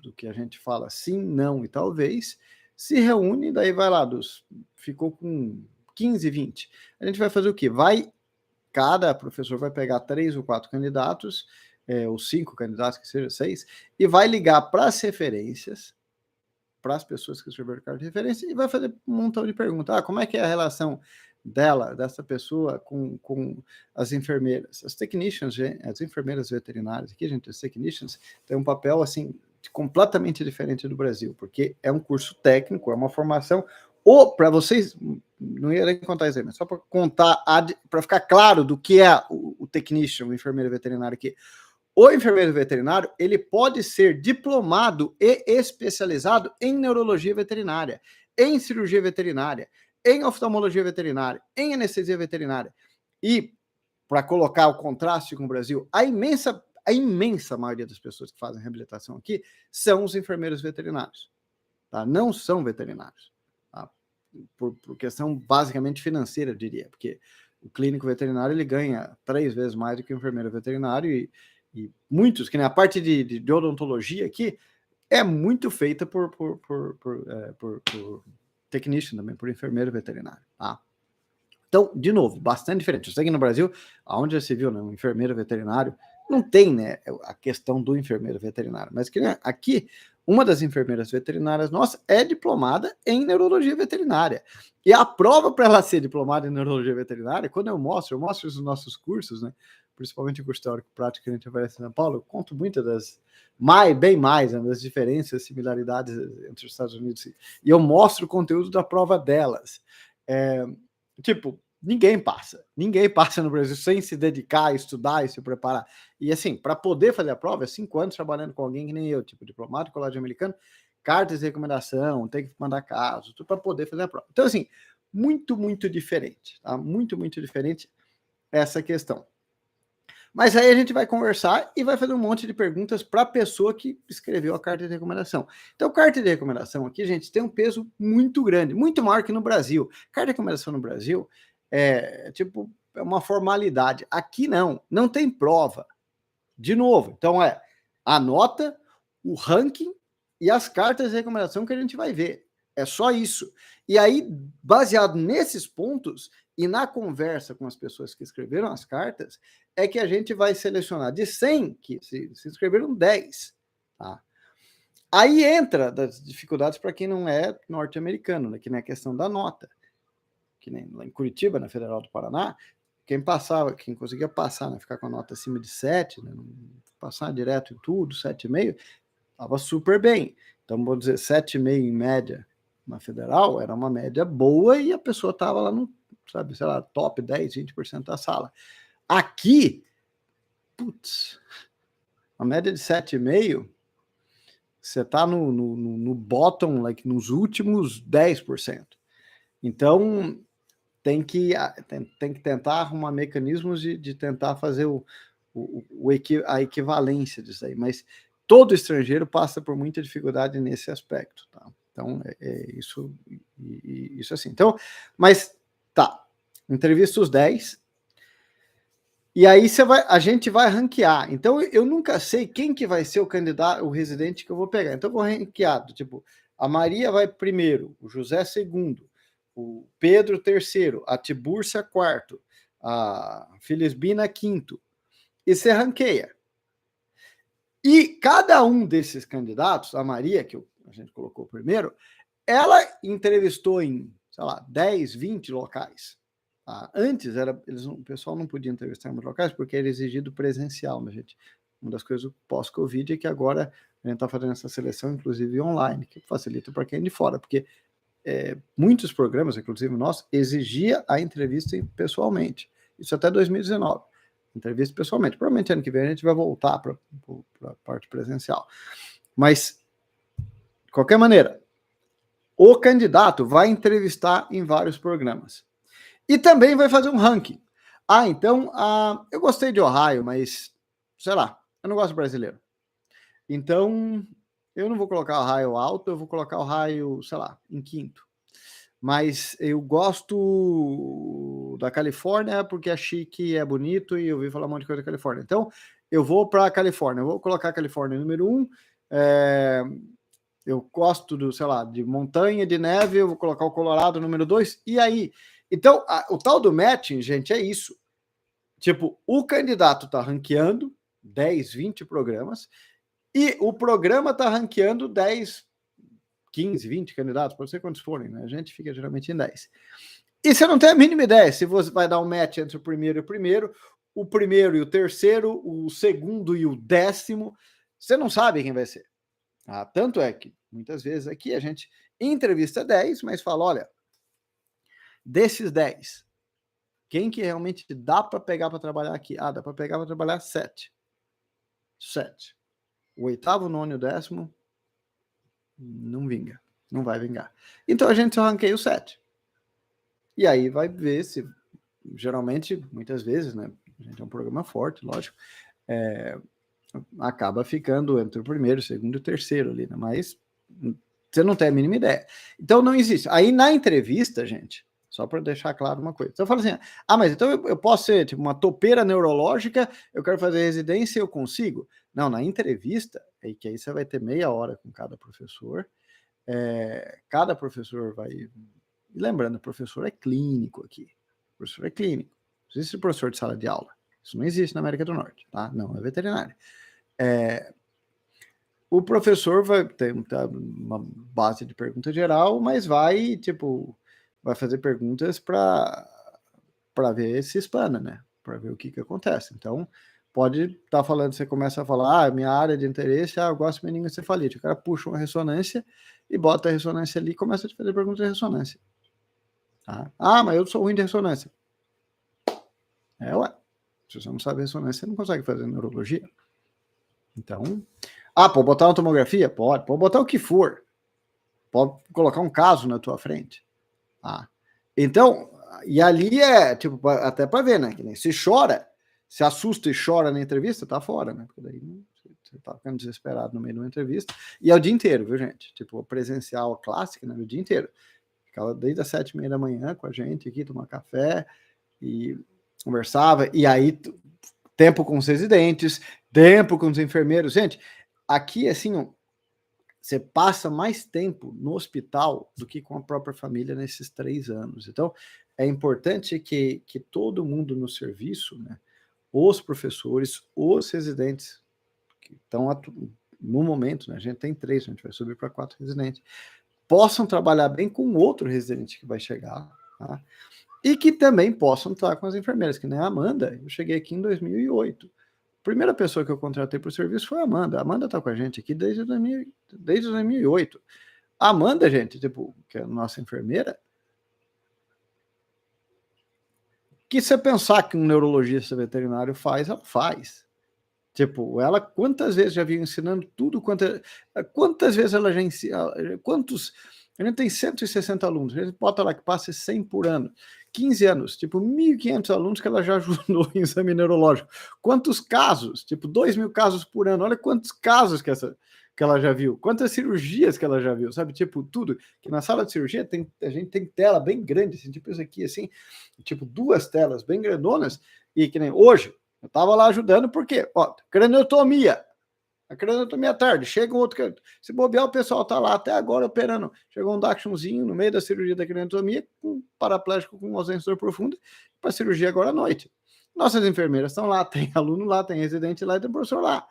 do que a gente fala sim, não e talvez, se reúne, daí vai lá, ficou com 15, 20. A gente vai fazer o quê? Cada professor vai pegar 3 ou 4 candidatos, ou 5 candidatos, que seja 6, e vai ligar para as referências, para as pessoas que escreveram carta de referência, e vai fazer um montão de perguntas. Como é que é a relação dessa pessoa com as enfermeiras? As technicians, as enfermeiras veterinárias, aqui, gente, as technicians têm um papel, assim, completamente diferente do Brasil, porque é um curso técnico, é uma formação, ou para vocês, não ia nem contar isso aí, mas só para contar, para ficar claro do que é o technician, o enfermeiro veterinário aqui. O enfermeiro veterinário, ele pode ser diplomado e especializado em neurologia veterinária, em cirurgia veterinária, em oftalmologia veterinária, em anestesia veterinária. E, para colocar o contraste com o Brasil, a imensa maioria das pessoas que fazem reabilitação aqui são os enfermeiros veterinários. Tá? Não são veterinários. Tá? Por questão basicamente financeira, eu diria, porque o clínico veterinário ele ganha 3 vezes mais do que o enfermeiro veterinário e muitos, que nem a parte de odontologia aqui, é muito feita por technician também, por enfermeiro veterinário, tá? Então, de novo, bastante diferente. Eu sei que no Brasil, onde já se viu, né, um enfermeiro veterinário, não tem, né, a questão do enfermeiro veterinário, mas que, né, aqui, uma das enfermeiras veterinárias nossa é diplomada em neurologia veterinária. E a prova para ela ser diplomada em neurologia veterinária, quando eu mostro os nossos cursos, né, principalmente o curso teórico prático que a gente oferece em São Paulo, eu conto muitas bem mais, né, das diferenças, similaridades entre os Estados Unidos, e eu mostro o conteúdo da prova delas. Tipo, ninguém passa no Brasil sem se dedicar, estudar e se preparar. E assim, para poder fazer a prova, é 5 anos trabalhando com alguém que nem eu, tipo diplomado, colégio americano, cartas de recomendação, tem que mandar caso, tudo para poder fazer a prova. Então, assim, muito diferente, tá? Muito diferente essa questão. Mas aí a gente vai conversar e vai fazer um monte de perguntas para a pessoa que escreveu a carta de recomendação. Então, carta de recomendação aqui, gente, tem um peso muito grande, muito maior que no Brasil. Carta de recomendação no Brasil é uma formalidade. Aqui não tem prova. De novo, então a nota, o ranking e as cartas de recomendação que a gente vai ver. É só isso. E aí, baseado nesses pontos e na conversa com as pessoas que escreveram as cartas, é que a gente vai selecionar de 100 que se inscreveram 10. Tá? Aí entra das dificuldades para quem não é norte-americano, né? Que nem a questão da nota. Que nem lá em Curitiba, na Federal do Paraná, quem conseguia passar, né, ficar com a nota acima de 7, né, passar direto em tudo, 7,5, estava super bem. Então, vou dizer, 7,5 em média na Federal, era uma média boa e a pessoa estava lá no, sabe, sei lá, top 10, 20% da sala. Aqui, putz, a média de 7,5, você está no bottom, like, nos últimos 10%. Então, tem que tentar arrumar mecanismos de tentar fazer a equivalência disso aí, mas todo estrangeiro passa por muita dificuldade nesse aspecto, tá? Então, isso assim. Então, mas tá, entrevista os 10, e aí a gente vai ranquear. Então, eu nunca sei quem que vai ser o candidato, o residente que eu vou pegar. Então, eu vou ranquear, tipo, a Maria vai primeiro, o José segundo, o Pedro terceiro, a Tibúrcia quarto, a Filisbina quinto, e você ranqueia. E cada um desses candidatos, a Maria, que a gente colocou primeiro, ela entrevistou em, sei lá, 10, 20 locais. Tá? Antes, o pessoal não podia entrevistar em muitos locais porque era exigido presencial, né, gente? Uma das coisas do pós-Covid é que agora a gente está fazendo essa seleção, inclusive online, que facilita para quem é de fora, porque muitos programas, inclusive o nosso, exigia a entrevista pessoalmente. Isso até 2019. Entrevista pessoalmente. Provavelmente ano que vem a gente vai voltar para a parte presencial. Mas, de qualquer maneira, o candidato vai entrevistar em vários programas. E também vai fazer um ranking. Então, eu gostei de Ohio, mas, sei lá, eu não gosto de brasileiro. Então, eu não vou colocar Ohio alto, eu vou colocar Ohio, sei lá, em quinto. Mas eu gosto da Califórnia porque é chique, é bonito e eu ouvi falar um monte de coisa da Califórnia. Então, eu vou para a Califórnia. Eu vou colocar a Califórnia número 1. Eu gosto do, sei lá, de montanha, de neve, eu vou colocar o Colorado número 2. E aí? Então, o tal do matching, gente, é isso. Tipo, o candidato está ranqueando 10, 20 programas e o programa está ranqueando 10, 15, 20 candidatos, pode ser quantos forem, né? A gente fica geralmente em 10. E você não tem a mínima ideia se você vai dar um match entre o primeiro e o terceiro, o segundo e o 10º. Você não sabe quem vai ser. Tanto é que, muitas vezes aqui, a gente entrevista 10, mas fala, olha, desses 10, quem que realmente dá para pegar para trabalhar aqui? Dá para pegar para trabalhar 7. 7. O 8º, 9º e o 10º não vinga. Não vai vingar. Então a gente só ranqueia o 7. E aí vai ver se, geralmente, muitas vezes, né? A gente é um programa forte, lógico. Acaba ficando entre o primeiro, o segundo e o terceiro ali, né? Mas você não tem a mínima ideia. Então não existe. Aí na entrevista, gente, só para deixar claro uma coisa. Então eu falo assim, mas então eu posso ser tipo uma topeira neurológica, eu quero fazer residência e eu consigo? Não, na entrevista, é que aí você vai ter meia hora com cada professor. Cada professor vai... E lembrando, o professor é clínico aqui. O professor é clínico. Não existe professor de sala de aula. Isso não existe na América do Norte, tá? Não é veterinário. O professor vai ter uma base de pergunta geral, mas vai fazer perguntas para ver se espana, né? Para ver o que acontece. Então, pode estar falando, você começa a falar, minha área de interesse, eu gosto de meningoencefalite. O cara puxa uma ressonância e bota a ressonância ali e começa a te fazer perguntas de ressonância. Mas eu sou ruim de ressonância. Se você não sabe ressonância, você não consegue fazer neurologia. Então, pode botar uma tomografia? Pode botar o que for. Pode colocar um caso na tua frente. Então, e ali até para ver, né? Que nem se chora, se assusta e chora na entrevista, tá fora, né? Porque daí você tá ficando desesperado no meio de uma entrevista. E é o dia inteiro, viu, gente? Presencial clássica, né? O dia inteiro. Ficava desde as 7h30 da manhã com a gente aqui, tomar café e conversava. E aí, tempo com os residentes, tempo com os enfermeiros. Gente, aqui, assim, você passa mais tempo no hospital do que com a própria família nesses 3 anos. Então, é importante que todo mundo no serviço, né, os professores, os residentes, que estão no momento, né, a gente tem 3, a gente vai subir para 4 residentes, possam trabalhar bem com outro residente que vai chegar, tá? E que também possam estar com as enfermeiras, que nem a Amanda. Eu cheguei aqui em 2008. A primeira pessoa que eu contratei para o serviço foi a Amanda. A Amanda está com a gente aqui desde 2008. A Amanda, gente, que é a nossa enfermeira, que se pensar que um neurologista veterinário faz, ela faz. Ela quantas vezes já vinha ensinando tudo, quantas vezes ela já ensina, a gente tem 160 alunos, a gente bota lá que passe 100 por ano, 15 anos, 1.500 alunos que ela já ajudou em exame neurológico. Quantos casos? 2.000 casos por ano, olha quantos casos que ela já viu, quantas cirurgias que ela já viu, sabe? Tudo, que na sala de cirurgia a gente tem tela bem grande, assim, isso aqui, assim, 2 telas bem grandonas, e que nem hoje, eu estava lá ajudando, porque, craniotomia. A craniotomia à tarde, chega um outro. Se bobear, o pessoal está lá até agora operando. Chegou um dachshundzinho no meio da cirurgia da craniotomia, com um paraplégico com ausência profunda, para a cirurgia agora à noite. Nossas enfermeiras estão lá, tem aluno lá, tem residente lá e tem professor lá.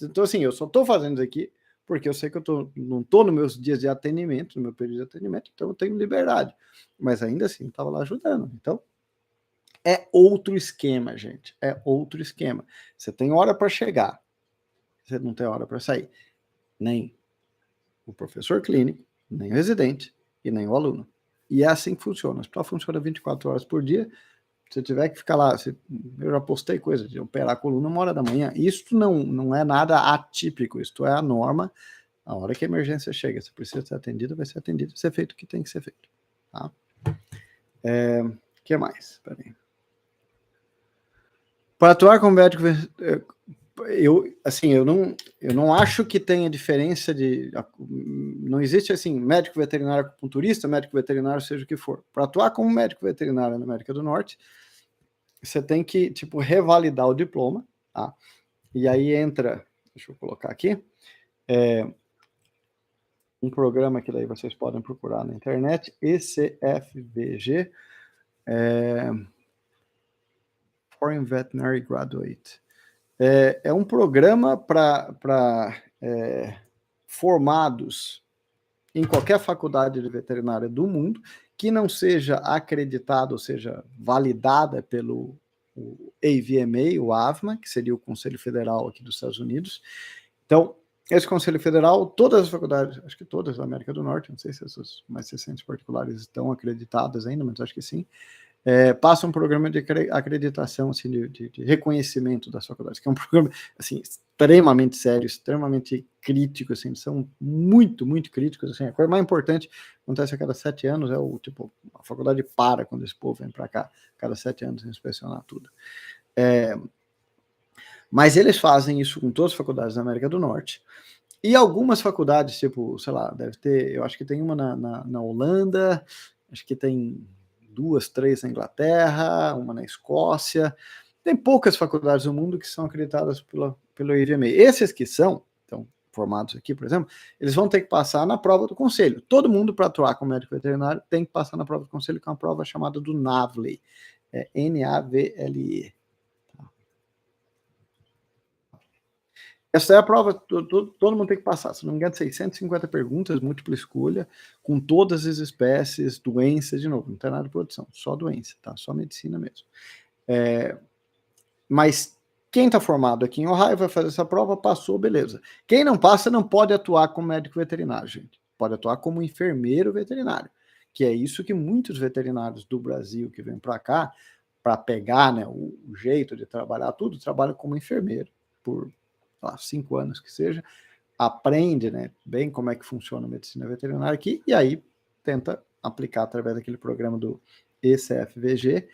Então, assim, eu só estou fazendo isso aqui porque eu sei que não estou nos meus dias de atendimento, no meu período de atendimento, então eu tenho liberdade. Mas ainda assim, estava lá ajudando. Então, é outro esquema, gente. É outro esquema. Você tem hora para chegar, você não tem hora para sair. Nem o professor clínico, nem o residente e nem o aluno. E é assim que funciona. O hospital funciona 24 horas por dia. Se tiver que ficar lá, eu já postei coisa de operar a coluna 1 hora da manhã. Isso não é nada atípico, isso é a norma. A hora que a emergência chega, se precisa ser atendido, vai ser atendido, vai ser feito o que tem que ser feito. Tá? Que mais? Peraí. Para atuar como médico, eu não acho que tenha diferença não existe assim, médico veterinário acupunturista, médico veterinário, seja o que for. Para atuar como médico veterinário na América do Norte, você tem que, tipo, revalidar o diploma, tá? E aí entra, deixa eu colocar aqui, um programa que daí vocês podem procurar na internet, ECFVG, Foreign Veterinary Graduate. É um programa para formados em qualquer faculdade de veterinária do mundo que não seja acreditada, ou seja, validada pelo AVMA, o AVMA, que seria o Conselho Federal aqui dos Estados Unidos. Então, esse Conselho Federal, todas as faculdades, acho que todas da América do Norte, não sei se essas mais recentes particulares estão acreditadas ainda, mas acho que sim, passa um programa de acreditação, assim, de reconhecimento das faculdades, que é um programa assim, extremamente sério, extremamente crítico, assim, são muito, muito críticos. Assim, a coisa mais importante acontece a cada 7 anos, a faculdade para quando esse povo vem para cá, a cada 7 anos, inspecionar tudo. Mas eles fazem isso com todas as faculdades da América do Norte. E algumas faculdades, tipo, sei lá, deve ter, eu acho que tem uma na Holanda, acho que tem 2, 3 na Inglaterra, uma na Escócia. Tem poucas faculdades no mundo que são acreditadas pelo IVMA. Esses que são, então, formados aqui, por exemplo, eles vão ter que passar na prova do conselho. Todo mundo, para atuar como médico veterinário, tem que passar na prova do conselho, que é uma prova chamada do NAVLE. NAVLE. Essa é a prova, todo mundo tem que passar, se não me engano, 650 perguntas, múltipla escolha, com todas as espécies, doenças, de novo, não tem nada de produção, só doença, tá? Só medicina mesmo. Mas quem está formado aqui em Ohio vai fazer essa prova, passou, beleza. Quem não passa não pode atuar como médico veterinário, gente. Pode atuar como enfermeiro veterinário, que é isso que muitos veterinários do Brasil que vêm para cá, para pegar, né, o jeito de trabalhar tudo, trabalham como enfermeiro por 5 anos que seja, aprende, né, bem como é que funciona a medicina veterinária aqui, e aí tenta aplicar através daquele programa do ECFVG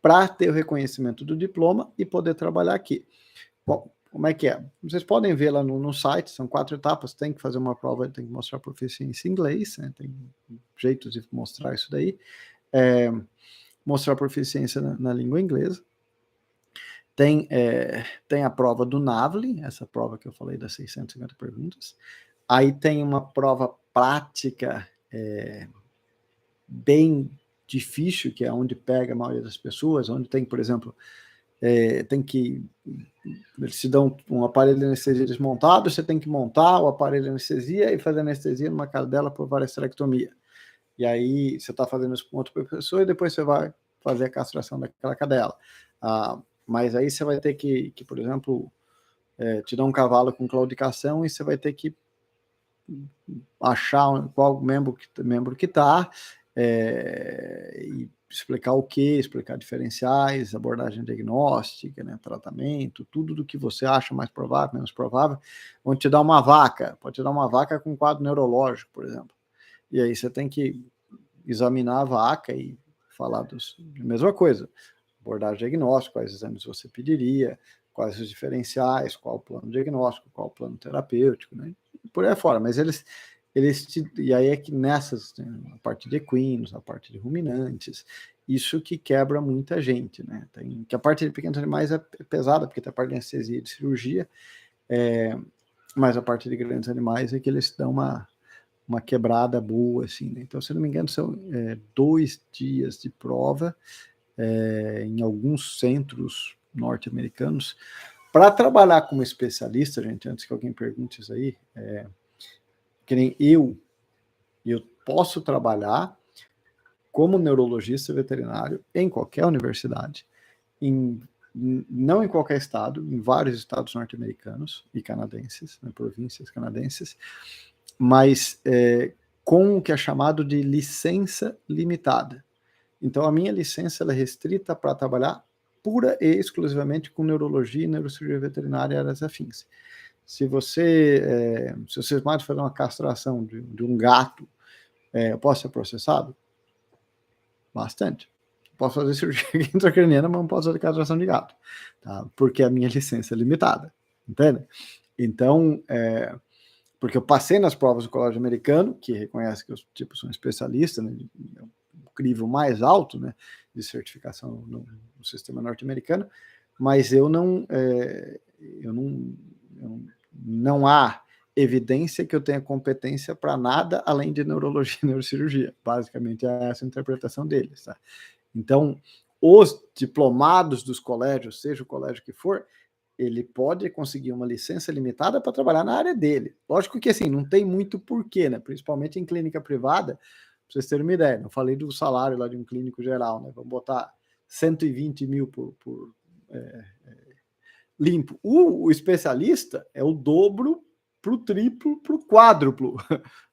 para ter o reconhecimento do diploma e poder trabalhar aqui. Bom, como é que é? Vocês podem ver lá no site, são 4 etapas, tem que fazer uma prova, tem que mostrar proficiência em inglês, né, tem jeitos de mostrar isso daí, mostrar proficiência na língua inglesa. Tem a prova do NAVLE, essa prova que eu falei das 650 perguntas. Aí tem uma prova prática bem difícil, que é onde pega a maioria das pessoas, onde tem, por exemplo, tem que... Eles te dão um aparelho de anestesia desmontado, você tem que montar o aparelho de anestesia e fazer anestesia numa cadela por varesterectomia. E aí você está fazendo isso com outro professor e depois você vai fazer a castração daquela cadela. Mas aí você vai ter que por exemplo, te dar um cavalo com claudicação e você vai ter que achar qual membro que está, e explicar o que, explicar diferenciais, abordagem diagnóstica, né, tratamento, tudo do que você acha mais provável, menos provável. Vão te dar uma vaca, pode te dar uma vaca com quadro neurológico, por exemplo. E aí você tem que examinar a vaca e falar da mesma coisa, abordagem diagnóstica, quais exames você pediria, quais os diferenciais, qual o plano diagnóstico, qual o plano terapêutico, né? Por aí fora, mas e aí é que nessas, a parte de equinos, a parte de ruminantes, isso que quebra muita gente, né? Que a parte de pequenos animais é pesada, porque tem a parte de anestesia e de cirurgia, mas a parte de grandes animais é que eles dão uma quebrada boa, assim, né? Então, se não me engano, são 2 dias de prova em alguns centros norte-americanos. Para trabalhar como especialista, gente, antes que alguém pergunte isso aí, que nem eu posso trabalhar como neurologista veterinário em qualquer universidade, não em qualquer estado, em vários estados norte-americanos e canadenses, né, províncias canadenses, mas com o que é chamado de licença limitada. Então, a minha licença ela é restrita para trabalhar pura e exclusivamente com neurologia e neurocirurgia veterinária e áreas afins. Se você pode fazer uma castração de um gato, eu posso ser processado? Bastante. Posso fazer cirurgia intracraniana, mas não posso fazer castração de gato, tá? Porque a minha licença é limitada, entende? Então, porque eu passei nas provas do Colégio Americano, que reconhece que eu sou um especialista, né, o crivo mais alto, né, de certificação no sistema norte-americano, mas não há evidência que eu tenha competência para nada além de neurologia e neurocirurgia. Basicamente é essa a interpretação deles, tá? Então, os diplomados dos colégios, seja o colégio que for, ele pode conseguir uma licença limitada para trabalhar na área dele. Lógico que, assim, não tem muito porquê, né? Principalmente em clínica privada, para vocês terem uma ideia. Eu falei do salário lá de um clínico geral, né? Vamos botar 120 mil por limpo. O especialista é o dobro para o triplo, para o quádruplo,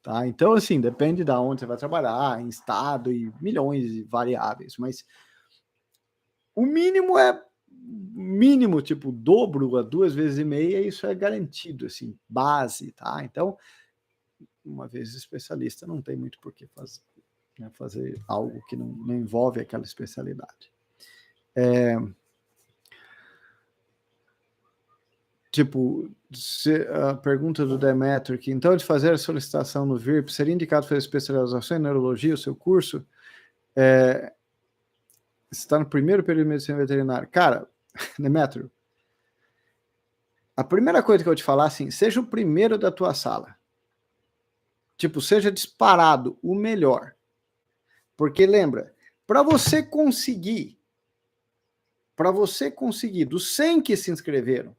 tá? Então, assim, depende de onde você vai trabalhar, em estado e milhões de variáveis, mas o mínimo, tipo, dobro a 2,5 vezes, isso é garantido, assim, base, tá? Então, uma vez especialista, não tem muito por que fazer algo que não envolve aquela especialidade. Tipo, a pergunta do Demetrio, que então de fazer a solicitação no VIP, seria indicado fazer especialização em neurologia, o seu curso? Você está no primeiro período de medicina veterinária. Cara, Demetrio, a primeira coisa que eu vou te falar, assim, seja o primeiro da tua sala. Tipo, seja disparado o melhor. Porque lembra, para você conseguir, dos 100 que se inscreveram,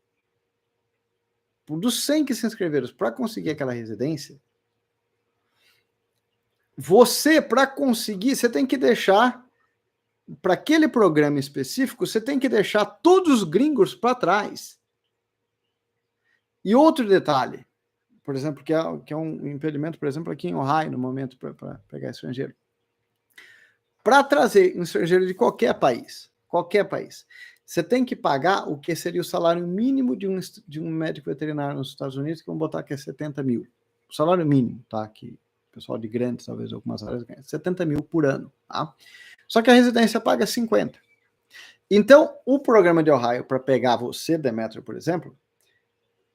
para conseguir aquela residência, para conseguir, você tem que deixar, para aquele programa específico, você tem que deixar todos os gringos para trás. E outro detalhe, por exemplo, que é um impedimento, por exemplo, aqui em Ohio, no momento, para pegar estrangeiro. Para trazer um estrangeiro de qualquer país, você tem que pagar o que seria o salário mínimo de um médico veterinário nos Estados Unidos, que vamos botar que é 70 mil. O salário mínimo, tá? Que o pessoal de grandes, talvez algumas áreas ganha 70 mil por ano, tá? Só que a residência paga 50. Então, o programa de Ohio, para pegar você, Demetrio, por exemplo,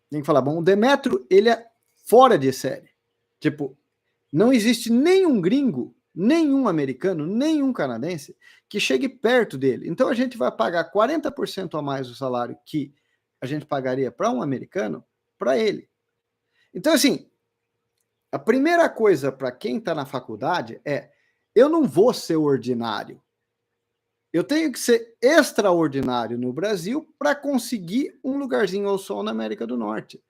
tem que falar, bom, o Demetrio, ele é fora de série. Tipo, não existe nenhum gringo, nenhum americano, nenhum canadense que chegue perto dele. Então a gente vai pagar 40% a mais do salário que a gente pagaria para um americano, para ele. Então, assim, a primeira coisa para quem está na faculdade é: eu não vou ser ordinário. Eu tenho que ser extraordinário no Brasil para conseguir um lugarzinho ao sol na América do Norte.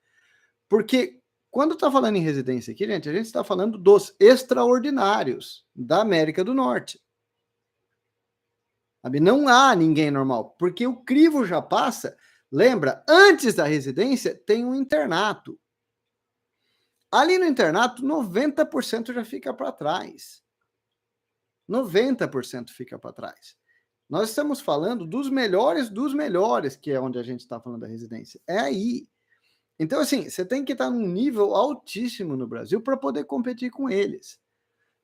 Porque quando está falando em residência aqui, gente, a gente está falando dos extraordinários da América do Norte. Sabe? Não há ninguém normal, porque o crivo já passa. Lembra, antes da residência tem um internato. Ali no internato, 90% já fica para trás. 90% fica para trás. Nós estamos falando dos melhores, que é onde a gente está falando da residência. É aí. Então, assim, você tem que estar num nível altíssimo no Brasil para poder competir com eles.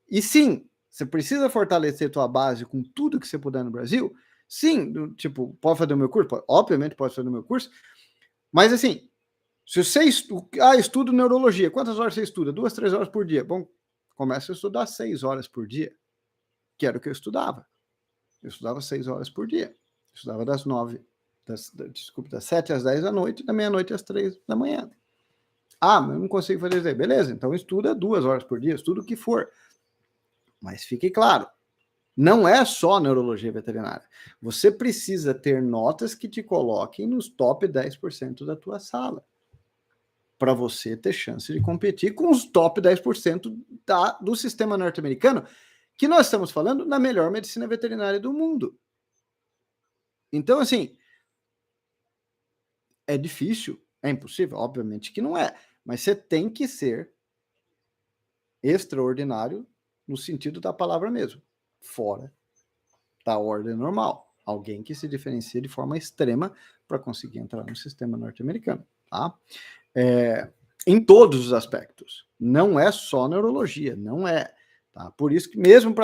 E sim, você precisa fortalecer tua base com tudo que você puder no Brasil. Sim, tipo, pode fazer o meu curso? Obviamente pode fazer o meu curso. Mas, assim, se você estudo neurologia, quantas horas você estuda? 2, 3 horas por dia. Bom, começa a estudar 6 horas por dia, que era o que eu estudava. Eu estudava 6 horas por dia. Eu estudava das 7 às 10 da noite, da meia-noite às 3 da manhã. Ah, mas eu não consigo fazer isso aí. Beleza, então estuda 2 horas por dia, estuda o que for. Mas fique claro, não é só neurologia veterinária. Você precisa ter notas que te coloquem nos top 10% da tua sala. para você ter chance de competir com os top 10% do sistema norte-americano, que nós estamos falando na melhor medicina veterinária do mundo. Então, assim, é difícil, é impossível? Obviamente que não é, mas você tem que ser extraordinário no sentido da palavra mesmo, fora da ordem normal. Alguém que se diferencia de forma extrema para conseguir entrar no sistema norte-americano, tá? Em todos os aspectos. Não é só neurologia, não é. Tá? Por isso que mesmo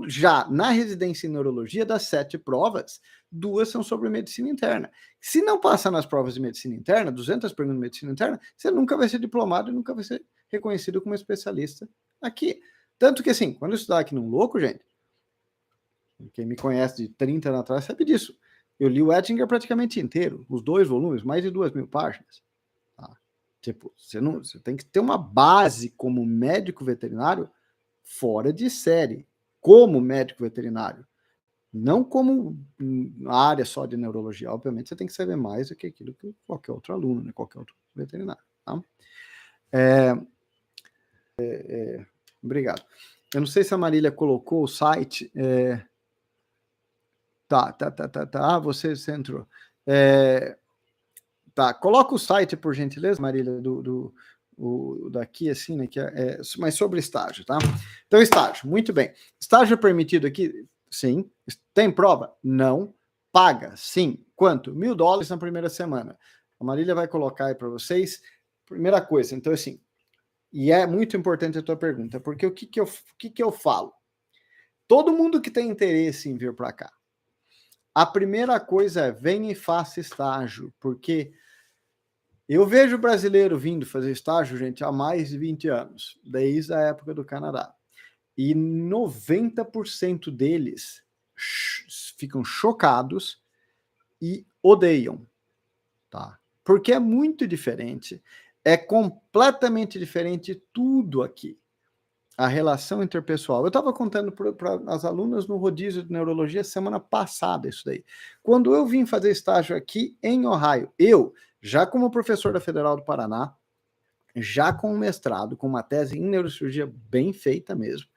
já na residência em neurologia, das 7 provas, 2 são sobre medicina interna. Se não passar nas provas de medicina interna, 200 perguntas de medicina interna, você nunca vai ser diplomado e nunca vai ser reconhecido como especialista aqui. Tanto que, assim, quando eu estudar aqui num louco, gente, quem me conhece de 30 anos atrás sabe disso. Eu li o Ettinger praticamente inteiro, os 2 volumes, mais de 2.000 páginas. Tá? Tipo, você tem que ter uma base como médico veterinário fora de série, como médico veterinário. Não como na área só de neurologia. Obviamente, você tem que saber mais do que aquilo que qualquer outro aluno, né? Qualquer outro veterinário. Tá? Obrigado. Eu não sei se a Marília colocou o site. Tá. Ah, você entrou. Tá, coloca o site, por gentileza, Marília, daqui, assim, né, que mas sobre estágio, tá? Então, estágio, muito bem. Estágio é permitido aqui? Sim. Tem prova? Não. Paga? Sim. Quanto? $1.000 na primeira semana. A Marília vai colocar aí para vocês. Primeira coisa, então, assim, e é muito importante a tua pergunta, porque o que eu falo? Todo mundo que tem interesse em vir para cá, a primeira coisa é, venha e faça estágio, porque eu vejo brasileiro vindo fazer estágio, gente, há mais de 20 anos, desde a época do Canadá. E 90% deles ficam chocados e odeiam, tá? Porque é muito diferente, é completamente diferente tudo aqui. A relação interpessoal. Eu estava contando para as alunas no rodízio de neurologia semana passada isso daí. Quando eu vim fazer estágio aqui em Ohio, eu, já como professor da Federal do Paraná, já com um mestrado, com uma tese em neurocirurgia bem feita mesmo,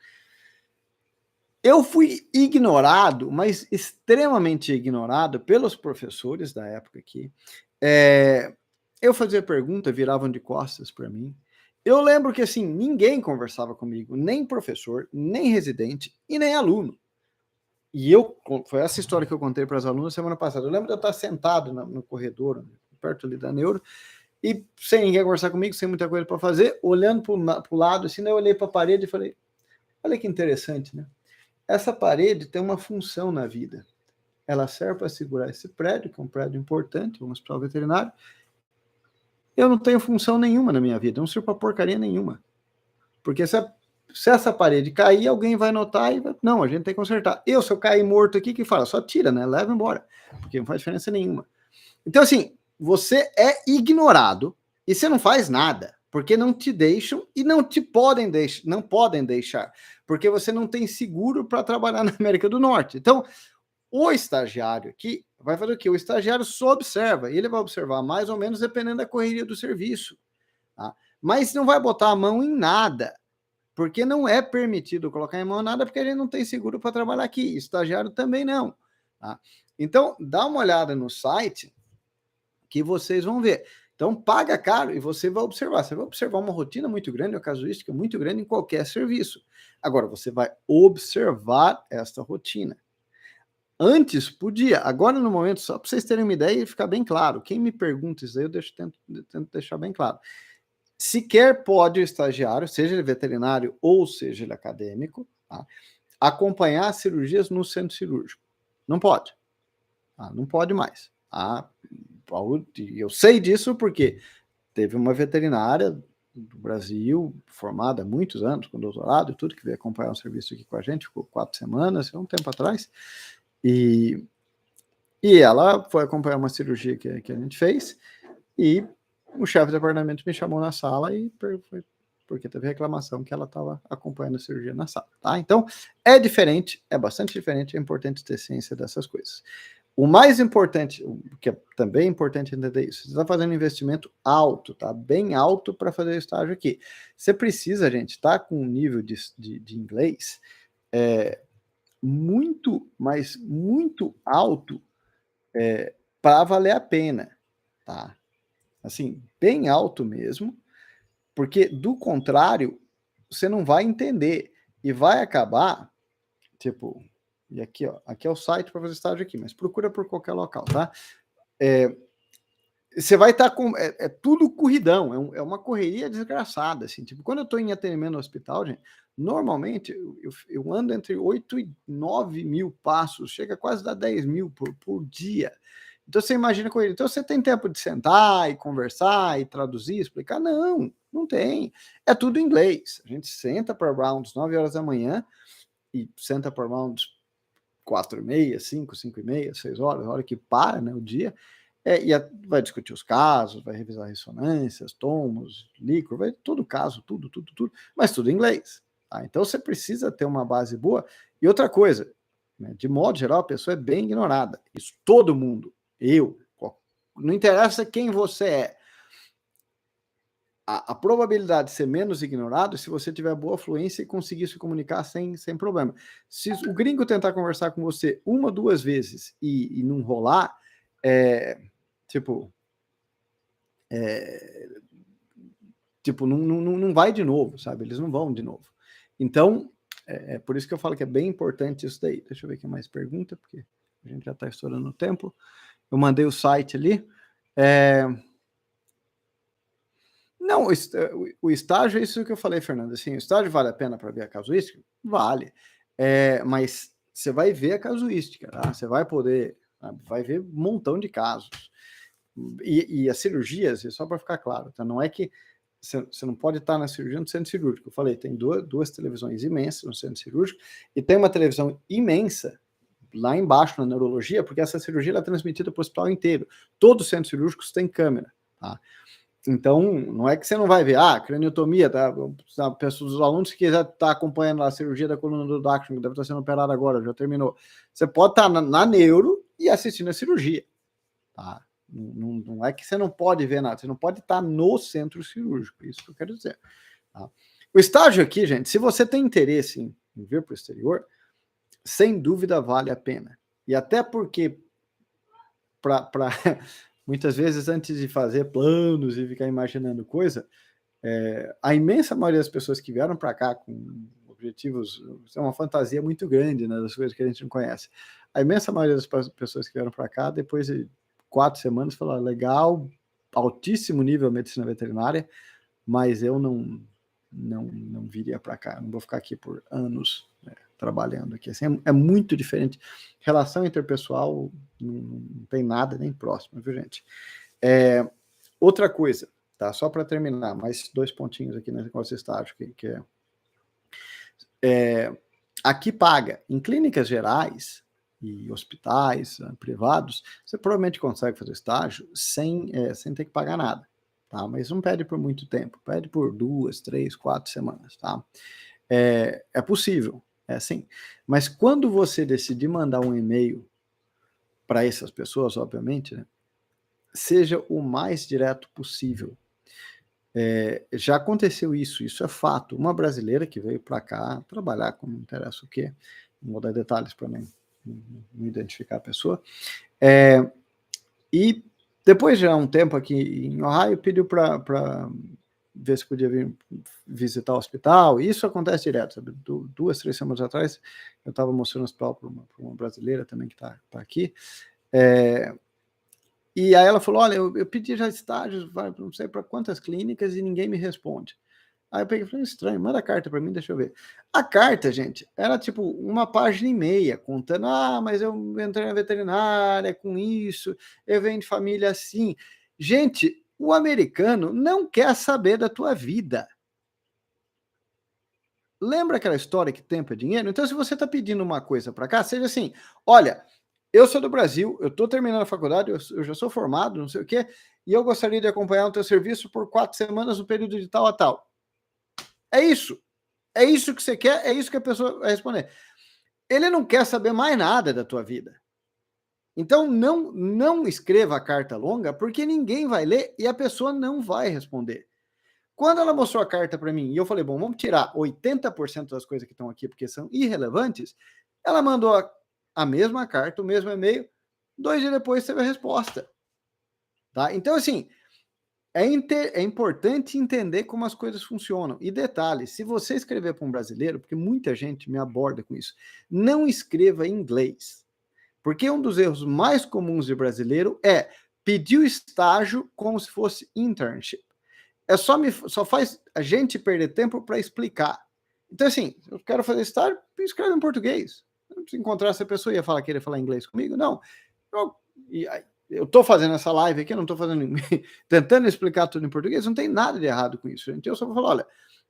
eu fui ignorado, mas extremamente ignorado pelos professores da época aqui. Eu fazia pergunta, viravam de costas para mim. Eu lembro que, assim, ninguém conversava comigo, nem professor, nem residente e nem aluno. E foi essa história que eu contei para as alunas semana passada. Eu lembro de eu estar sentado no corredor, perto ali da neuro, e sem ninguém conversar comigo, sem muita coisa para fazer, olhando para o lado, assim, daí eu olhei para a parede e falei, olha que interessante, né? Essa parede tem uma função na vida. Ela serve para segurar esse prédio, que é um prédio importante, um hospital veterinário. Eu não tenho função nenhuma na minha vida, eu não sirvo para porcaria nenhuma. Porque se essa parede cair, alguém vai notar e vai, não, a gente tem que consertar. Se eu cair morto aqui, que fala? Só tira, né? Leva embora. Porque não faz diferença nenhuma. Então, assim, você é ignorado e você não faz nada. Porque não te deixam e não podem deixar. Porque você não tem seguro para trabalhar na América do Norte. Então, o estagiário aqui vai fazer o quê? O estagiário só observa. E ele vai observar mais ou menos dependendo da correria do serviço. Tá? Mas não vai botar a mão em nada. Porque não é permitido colocar em mão nada, porque a gente não tem seguro para trabalhar aqui. Estagiário também não. Tá? Então, dá uma olhada no site que vocês vão ver. Então, paga caro e você vai observar. Você vai observar uma rotina muito grande, uma casuística muito grande em qualquer serviço. Agora, você vai observar esta rotina. Antes podia, agora no momento, só para vocês terem uma ideia e ficar bem claro, quem me pergunta isso aí, eu tento deixar bem claro. Sequer pode o estagiário, seja ele veterinário ou seja ele acadêmico, tá, acompanhar cirurgias no centro cirúrgico. Não pode. Tá? Não pode mais. Tá? Eu sei disso porque teve uma veterinária do Brasil, formada há muitos anos, com doutorado e tudo, que veio acompanhar um serviço aqui com a gente, ficou 4 semanas, um tempo atrás, e ela foi acompanhar uma cirurgia que a gente fez, e o chefe do departamento me chamou na sala e foi porque teve reclamação que ela estava acompanhando a cirurgia na sala, tá? Então, é diferente, é bastante diferente, é importante ter ciência dessas coisas. O mais importante, o que é também importante entender isso, você está fazendo um investimento alto, tá? Bem alto para fazer o estágio aqui. Você precisa, gente, estar com um nível de inglês muito, mas muito alto para valer a pena, tá? Assim, bem alto mesmo, porque do contrário, você não vai entender e vai acabar, tipo, e aqui, ó, aqui é o site para fazer estágio aqui, mas procura por qualquer local, tá? Você vai estar com. É tudo corridão, é uma correria desgraçada. Assim, tipo, quando eu estou em atendimento no hospital, gente, normalmente eu ando entre 8 e 9 mil passos, chega quase a dar 10 mil por dia. Então você imagina com ele. Então você tem tempo de sentar e conversar e traduzir, explicar? Não, não tem. É tudo em inglês. A gente senta para rounds 9 horas da manhã e senta para rounds 4 e meia, 5, 5 e meia, 6 horas, a hora que para, né, o dia. Vai discutir os casos, vai revisar ressonâncias, tomos, líquor, vai todo caso, tudo, mas tudo em inglês. Tá? Então você precisa ter uma base boa. E outra coisa, né, de modo geral, a pessoa é bem ignorada. Isso todo mundo, não interessa quem você é. A probabilidade de ser menos ignorado é se você tiver boa fluência e conseguir se comunicar sem problema. Se o gringo tentar conversar com você uma, duas vezes e não rolar, não vai de novo, sabe? Eles não vão de novo. Então, é por isso que eu falo que é bem importante isso daí. Deixa eu ver aqui mais pergunta, porque a gente já está estourando o tempo. Eu mandei o site ali. Não, o estágio é isso que eu falei, Fernando. Assim, o estágio vale a pena para ver a casuística? Vale. Mas você vai ver a casuística, tá? Você vai poder, vai ver um montão de casos. E as cirurgias, só para ficar claro, tá? Não é que você não pode estar na cirurgia no centro cirúrgico. Eu falei, tem duas televisões imensas no centro cirúrgico e tem uma televisão imensa lá embaixo na neurologia, porque essa cirurgia é transmitida para o hospital inteiro. Todos os centros cirúrgicos têm câmera, tá? Então, não é que você não vai ver, craniotomia, tá? Os alunos que quiser estar acompanhando a cirurgia da coluna do Daction, que deve estar sendo operada agora, já terminou. Você pode estar na neuro e assistindo a cirurgia, tá? Não é que você não pode ver nada, você não pode estar no centro cirúrgico, isso que eu quero dizer. Tá? O estágio aqui, gente, se você tem interesse em vir para o exterior, sem dúvida vale a pena. E até porque, muitas vezes, antes de fazer planos e ficar imaginando coisa, a imensa maioria das pessoas que vieram para cá com objetivos, é uma fantasia muito grande, né, das coisas que a gente não conhece. A imensa maioria das pessoas que vieram para cá, depois de 4 semanas, falaram, legal, altíssimo nível medicina veterinária, mas eu não viria para cá, não vou ficar aqui por anos, né, trabalhando aqui. Assim, é muito diferente. Relação interpessoal não tem nada nem próximo, viu, gente? Outra coisa, tá? Só para terminar, mais 2 pontinhos aqui nesse negócio de estágio, que aqui paga. Em clínicas gerais e hospitais privados, você provavelmente consegue fazer estágio sem ter que pagar nada, tá? Mas não pede por muito tempo, pede por 2, 3, 4 semanas, tá? É possível, sim. Mas quando você decidir mandar um e-mail para essas pessoas, obviamente, né, seja o mais direto possível. Já aconteceu isso é fato. Uma brasileira que veio para cá trabalhar com não interessa o quê, não vou dar detalhes para não identificar a pessoa, e depois de um tempo aqui em Ohio, pediu para ver se podia vir visitar o hospital. Isso acontece direto, sabe? 2, 3 semanas atrás, eu estava mostrando o hospital para uma brasileira também que está aqui, e aí ela falou, olha, eu pedi já estágios, não sei para quantas clínicas e ninguém me responde. Aí eu peguei e falei, estranho, manda a carta para mim, deixa eu ver. A carta, gente, era tipo uma página e meia, contando, mas eu entrei na veterinária com isso, eu venho de família assim. Gente, o americano não quer saber da tua vida. Lembra aquela história que tempo é dinheiro? Então, se você está pedindo uma coisa para cá, seja assim, olha, eu sou do Brasil, eu estou terminando a faculdade, eu já sou formado, não sei o quê, e eu gostaria de acompanhar o teu serviço por 4 semanas no período de tal a tal. É isso. É isso que você quer, é isso que a pessoa vai responder. Ele não quer saber mais nada da tua vida. Então, não escreva a carta longa, porque ninguém vai ler e a pessoa não vai responder. Quando ela mostrou a carta para mim e eu falei, bom, vamos tirar 80% das coisas que estão aqui porque são irrelevantes, ela mandou a mesma carta, o mesmo e-mail, 2 dias depois teve a resposta. Tá? Então, assim, é importante entender como as coisas funcionam. E detalhe, se você escrever para um brasileiro, porque muita gente me aborda com isso, não escreva em inglês. Porque um dos erros mais comuns de brasileiro é pedir o estágio como se fosse internship. Só faz a gente perder tempo para explicar. Então, assim, eu quero fazer estágio, escreve em português. Se encontrar essa pessoa ia falar, querer falar inglês comigo? Não. Eu estou fazendo essa live aqui, eu não estou fazendo tentando explicar tudo em português, não tem nada de errado com isso, gente. Eu só vou falar, olha,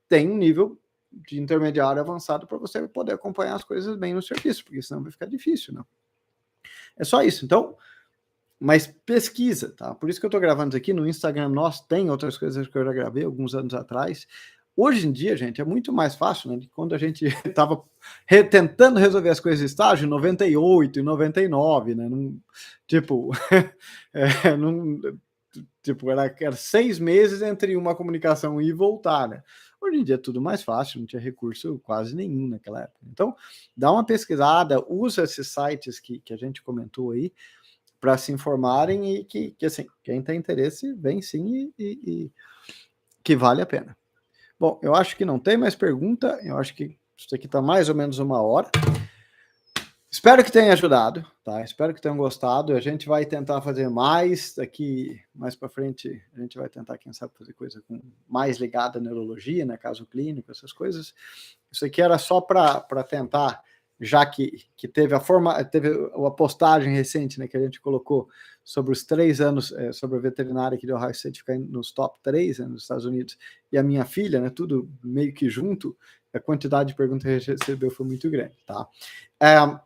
tem um nível de intermediário avançado para você poder acompanhar as coisas bem no serviço, porque senão vai ficar difícil, não? É só isso. Então, mas pesquisa, tá? Por isso que eu estou gravando isso aqui no Instagram nosso, tem outras coisas que eu já gravei alguns anos atrás. Hoje em dia, gente, é muito mais fácil, né? De quando a gente estava tentando resolver as coisas de estágio em 98 e 99, né? Tipo, era 6 meses entre uma comunicação ir e voltar, né? Hoje em dia é tudo mais fácil, não tinha recurso quase nenhum naquela época. Então, dá uma pesquisada, usa esses sites que a gente comentou aí, para se informarem e que assim, quem tem interesse, vem sim e que vale a pena. Bom, eu acho que não tem mais pergunta, eu acho que isso aqui está mais ou menos 1 hora. Espero que tenha ajudado, tá? Espero que tenham gostado. A gente vai tentar fazer mais daqui, mais para frente, a gente vai tentar, quem sabe, fazer coisa mais ligada à neurologia, né? Caso clínico, essas coisas. Isso aqui era só para tentar, já que teve a postagem recente, né, que a gente colocou sobre os 3 anos, sobre a veterinária que deu Ohio State ficar nos top 3, né, nos Estados Unidos, e a minha filha, né, tudo meio que junto, a quantidade de perguntas que a gente recebeu foi muito grande, tá? A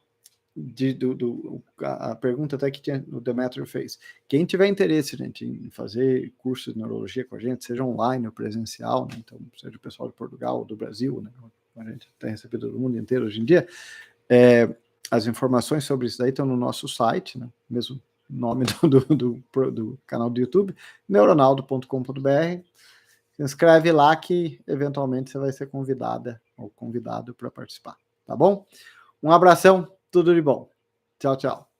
pergunta até que o Demetrio fez. Quem tiver interesse, gente, em fazer curso de neurologia com a gente, seja online ou presencial, né, então seja o pessoal de Portugal ou do Brasil, né, a gente tem recebido do mundo inteiro hoje em dia, as informações sobre isso daí estão no nosso site, né, mesmo nome do canal do YouTube, neuronaldo.com.br. Se inscreve lá que eventualmente você vai ser convidada ou convidado para participar, tá bom? Um abração, tudo de bom. Tchau, tchau.